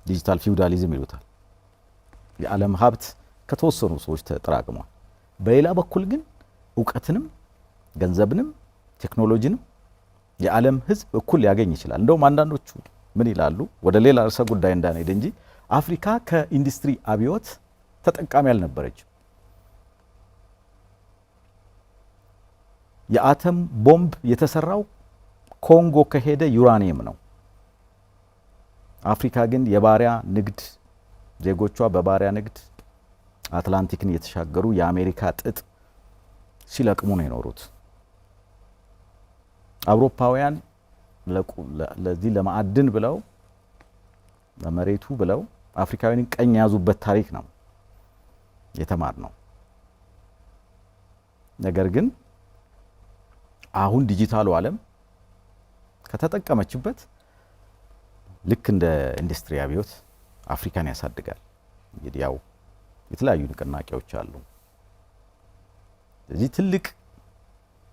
A: ዲጂታል ፊውዳሊዝም ይሉታል። የዓለም ሀብት ከተወሰኑ ሰዎች ተጠራቅሟል። በሌላ በኩል ግን እውቀትንም ገንዘብንም ቴክኖሎጂንም የዓለም ሕዝብ እኩል ሊያገኝ ይችላል። እንደውም አንዳንዶቹ ምን ይላሉ? ወደ ሌላ ርዕሰ ጉዳይ እንዳንሄድ እንጂ አፍሪካ ከኢንዱስትሪ አብዮት ተጠቃሚ አልነበረችም። የአተም ቦምብ የተሰራው ኮንጎ ከሄደ ዩራኒየም ነው። አፍሪካ ግን የባሪያ ንግድ ዜጎቿ በባሪያ ንግድ አትላንቲክን እየተሻገሩ የአሜሪካ ጥጥ ሲለቅሙ ነው የኖሩት። አውሮፓውያን ለዚህ ለማዕድን ብለው ለመሬቱ ብለው አፍሪካውያንን ቀኝ የያዙበት ታሪክ ነው የተማር ነው። ነገር ግን አሁን ዲጂታሉ ዓለም ከተጠቀመችበት ልክ እንደ ኢንዱስትሪ አብዮት አፍሪካን ያሳድጋል። እንግዲህ ያው የተለያዩ ንቅናቄዎች አሉ። ስለዚህ ትልቅ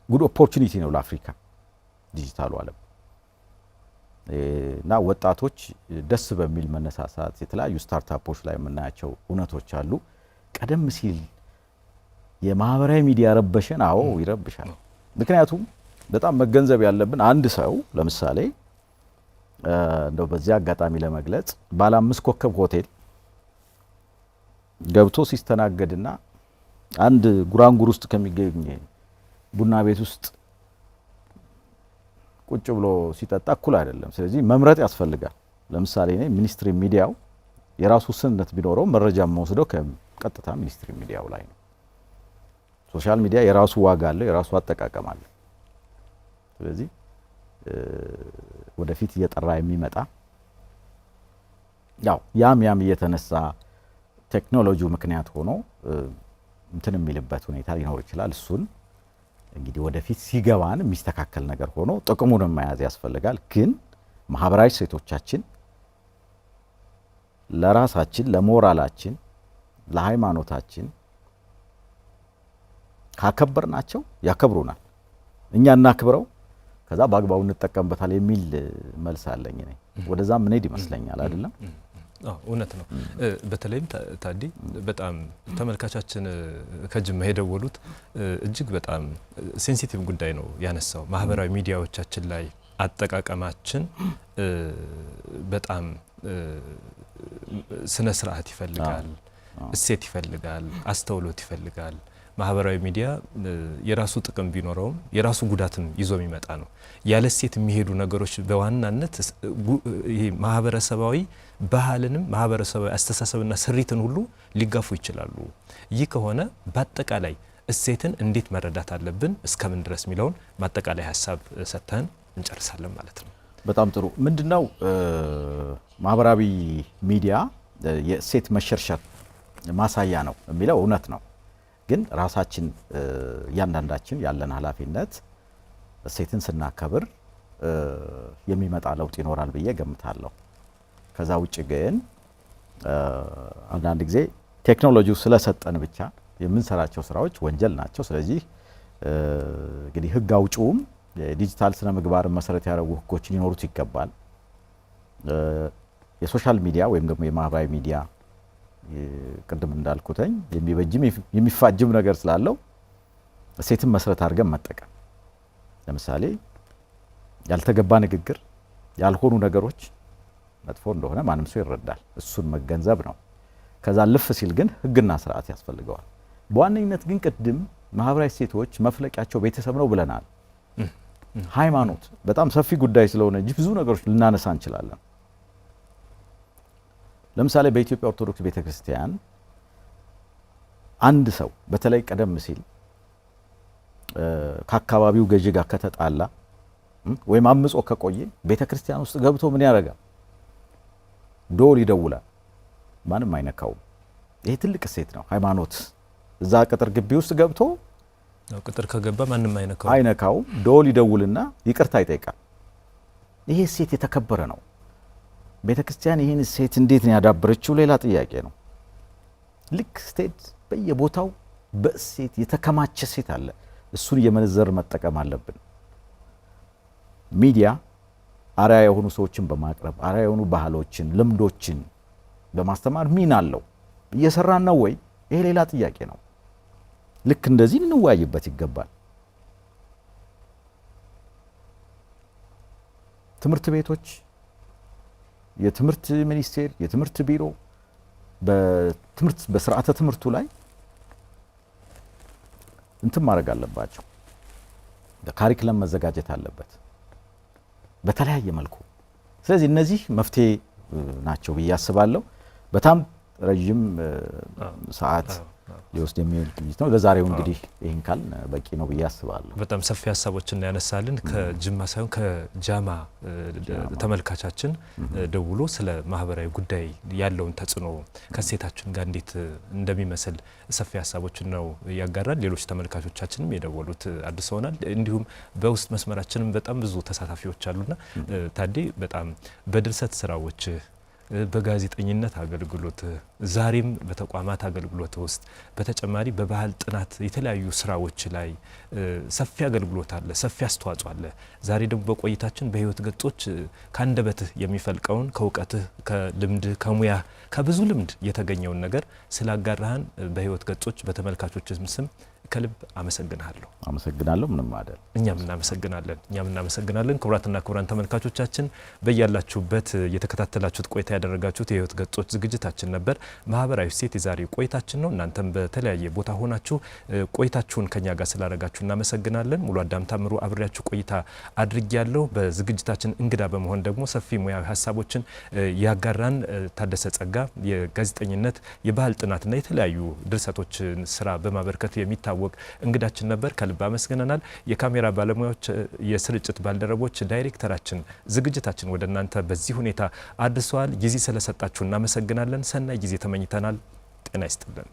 A: ጉድ ኦፖርቹኒቲ ነው ለአፍሪካ ዲጂታሉ ዓለም እና ወጣቶች ደስ በሚል መነሳሳት የተለያዩ ስታርታፖች ላይ የምናያቸው እውነቶች አሉ። ቀደም ሲል የማህበራዊ ሚዲያ ረበሸን። አዎ ይረብሻል። ምክንያቱም በጣም መገንዘብ ያለብን አንድ ሰው ለምሳሌ እንደው በዚህ አጋጣሚ ለመግለጽ ባለ 5 ኮከብ ሆቴል ገብቶ ሲስተናገድና አንድ ጉራንጉር ውስጥ ከሚገኝ ቡና ቤት ውስጥ ቁጭ ብሎ ሲጠጣ እኩል አይደለም። ስለዚህ መምረጥ ያስፈልጋል። ለምሳሌ እኔ ሚኒስትሪ ሚዲያው የራሱ ስንነት ቢኖረው መረጃ የምወስደው ከቀጥታ ሚኒስትሪ ሚዲያው ላይ ነው። ሶሻል ሚዲያ የራሱ ዋጋ አለው፣ የራሱ አጠቃቀም አለው። ስለዚህ ወደፊት እየጠራ የሚመጣ ያው ያም እየተነሳ ቴክኖሎጂው ምክንያት ሆኖ እንትን የሚልበት ሁኔታ ሊኖር ይችላል። እሱን እንግዲህ ወደፊት ሲገባን የሚስተካከል ነገር ሆኖ ጥቅሙን መያዝ ያስፈልጋል። ግን ማህበራዊ ሴቶቻችን ለራሳችን፣ ለሞራላችን፣ ለሃይማኖታችን ካከበርናቸው ያከብሩናል። እኛ እናክብረው ከዛ በአግባቡ እንጠቀምበታል የሚል መልስ አለኝ። እኔ ወደዛ ምን ሄድ ይመስለኛል አይደለም?
B: እውነት ነው። በተለይም ታዲ በጣም ተመልካቻችን ከጅማ የደወሉት እጅግ በጣም ሴንሲቲቭ ጉዳይ ነው ያነሳው። ማህበራዊ ሚዲያዎቻችን ላይ አጠቃቀማችን በጣም ስነ ስርዓት ይፈልጋል፣ እሴት ይፈልጋል፣ አስተውሎት ይፈልጋል። ማህበራዊ ሚዲያ የራሱ ጥቅም ቢኖረውም የራሱ ጉዳትም ይዞ የሚመጣ ነው። ያለ እሴት የሚሄዱ ነገሮች በዋናነት ይሄ ማህበረሰባዊ ባህልንም ማህበረሰባዊ አስተሳሰብና ስሪትን ሁሉ ሊጋፉ ይችላሉ። ይህ ከሆነ በአጠቃላይ እሴትን እንዴት መረዳት አለብን እስከምን ድረስ የሚለውን ማጠቃላይ ሀሳብ ሰጥተን እንጨርሳለን ማለት ነው።
A: በጣም ጥሩ። ምንድነው ማህበራዊ ሚዲያ የእሴት መሸርሸር ማሳያ ነው የሚለው እውነት ነው። ግን ራሳችን እያንዳንዳችን ያለን ኃላፊነት እሴትን ስናከብር የሚመጣ ለውጥ ይኖራል ብዬ ገምታለሁ። ከዛ ውጭ ግን አንዳንድ ጊዜ ቴክኖሎጂው ስለሰጠን ብቻ የምንሰራቸው ስራዎች ወንጀል ናቸው። ስለዚህ እንግዲህ ህግ አውጪውም የዲጂታል ስነ ምግባር መሰረት ያደረጉ ህጎች ሊኖሩት ይገባል። የሶሻል ሚዲያ ወይም ደግሞ የማህበራዊ ሚዲያ ቅድም እንዳልኩተኝ የሚበጅም የሚፋጅም ነገር ስላለው እሴትን መሰረት አድርገን መጠቀም፣ ለምሳሌ ያልተገባ ንግግር፣ ያልሆኑ ነገሮች መጥፎ እንደሆነ ማንም ሰው ይረዳል። እሱን መገንዘብ ነው። ከዛ ልፍ ሲል ግን ህግና ስርዓት ያስፈልገዋል። በዋነኝነት ግን ቅድም ማህበራዊ እሴቶች መፍለቂያቸው ቤተሰብ ነው ብለናል። ሃይማኖት በጣም ሰፊ ጉዳይ ስለሆነ እንጂ ብዙ ነገሮች ልናነሳ እንችላለን። ለምሳሌ በኢትዮጵያ ኦርቶዶክስ ቤተክርስቲያን አንድ ሰው በተለይ ቀደም ሲል ከአካባቢው ገዢ ጋር ከተጣላ ወይም አምጾ ከቆየ ቤተክርስቲያን ውስጥ ገብቶ ምን ያደርጋል? ደወል ይደውላል። ማንም አይነካውም። ይሄ ትልቅ እሴት ነው። ሃይማኖት እዛ ቅጥር ግቢ ውስጥ ገብቶ
B: ቅጥር ከገባ ማንም
A: አይነካውም። ደወል ይደውልና ይቅርታ ይጠይቃል። ይሄ እሴት የተከበረ ነው። ቤተክርስቲያን ይህን እሴት እንዴት ነው ያዳበረችው? ሌላ ጥያቄ ነው። ልክ ስቴት በየቦታው በእሴት የተከማቸ እሴት አለ። እሱን እየመነዘር መጠቀም አለብን። ሚዲያ አርአያ የሆኑ ሰዎችን በማቅረብ አርአያ የሆኑ ባህሎችን፣ ልምዶችን በማስተማር ሚና አለው። እየሰራን ነው ወይ? ይሄ ሌላ ጥያቄ ነው። ልክ እንደዚህ እንወያይበት ይገባል። ትምህርት ቤቶች፣ የትምህርት ሚኒስቴር፣ የትምህርት ቢሮ በስርዓተ ትምህርቱ ላይ እንትን ማድረግ አለባቸው። ካሪክለም መዘጋጀት አለበት በተለያየ መልኩ። ስለዚህ እነዚህ መፍትሄ ናቸው ብዬ አስባለሁ። በጣም ረጅም ሰዓት ሊወስድ የሚል ትንሽ ነው። ለዛሬው እንግዲህ ይህን ካል በቂ ነው ብዬ አስባለሁ።
B: በጣም ሰፊ ሀሳቦችን ያነሳልን ከጅማ ሳይሆን ከጃማ ተመልካቻችን ደውሎ ስለ ማህበራዊ ጉዳይ ያለውን ተጽዕኖ ከሴታችን ጋር እንዴት እንደሚመስል ሰፊ ሀሳቦችን ነው ያጋራል። ሌሎች ተመልካቾቻችንም የደወሉት አድርሰውናል። እንዲሁም በውስጥ መስመራችንም በጣም ብዙ ተሳታፊዎች አሉና ታዴ በጣም በድርሰት ስራዎች በጋዜጠኝነት አገልግሎት ዛሬም በተቋማት አገልግሎት ውስጥ በተጨማሪ በባህል ጥናት የተለያዩ ስራዎች ላይ ሰፊ አገልግሎት አለ፣ ሰፊ አስተዋጽኦ አለ። ዛሬ ደግሞ በቆይታችን በህይወት ገጾች ካንደበትህ የሚፈልቀውን ከእውቀትህ፣ ከልምድህ፣ ከሙያ ከብዙ ልምድ የተገኘውን ነገር ስላጋራህን በህይወት ገጾች በተመልካቾች ስም ከልብ አመሰግናለሁ።
A: አመሰግናለሁ። ምንም አይደል።
B: እኛም እናመሰግናለን። ክቡራትና ክቡራን ተመልካቾቻችን በያላችሁበት የተከታተላችሁት ቆይታ ያደረጋችሁት የህይወት ገጾች ዝግጅታችን ነበር። ማህበራዊ እሴት የዛሬ ቆይታችን ነው። እናንተም በተለያየ ቦታ ሆናችሁ ቆይታችሁን ከኛ ጋር ስላደረጋችሁ እናመሰግናለን። ሙሉ አዳም ታምሩ አብሬያችሁ ቆይታ አድርጌያለሁ። በዝግጅታችን እንግዳ በመሆን ደግሞ ሰፊ ሙያዊ ሀሳቦችን ያጋራን ታደሰ ጸጋ የጋዜጠኝነት የባህል ጥናትና የተለያዩ ድርሰቶችን ስራ በማበርከት የሚታወቅ እንግዳችን ነበር። ከልብ አመስግነናል። የካሜራ ባለሙያዎች፣ የስርጭት ባልደረቦች፣ ዳይሬክተራችን ዝግጅታችን ወደ እናንተ በዚህ ሁኔታ አድርሰዋል። ጊዜ ስለሰጣችሁ እናመሰግናለን። ሰናይ ጊዜ ተመኝተናል። ጤና ይስጥልን።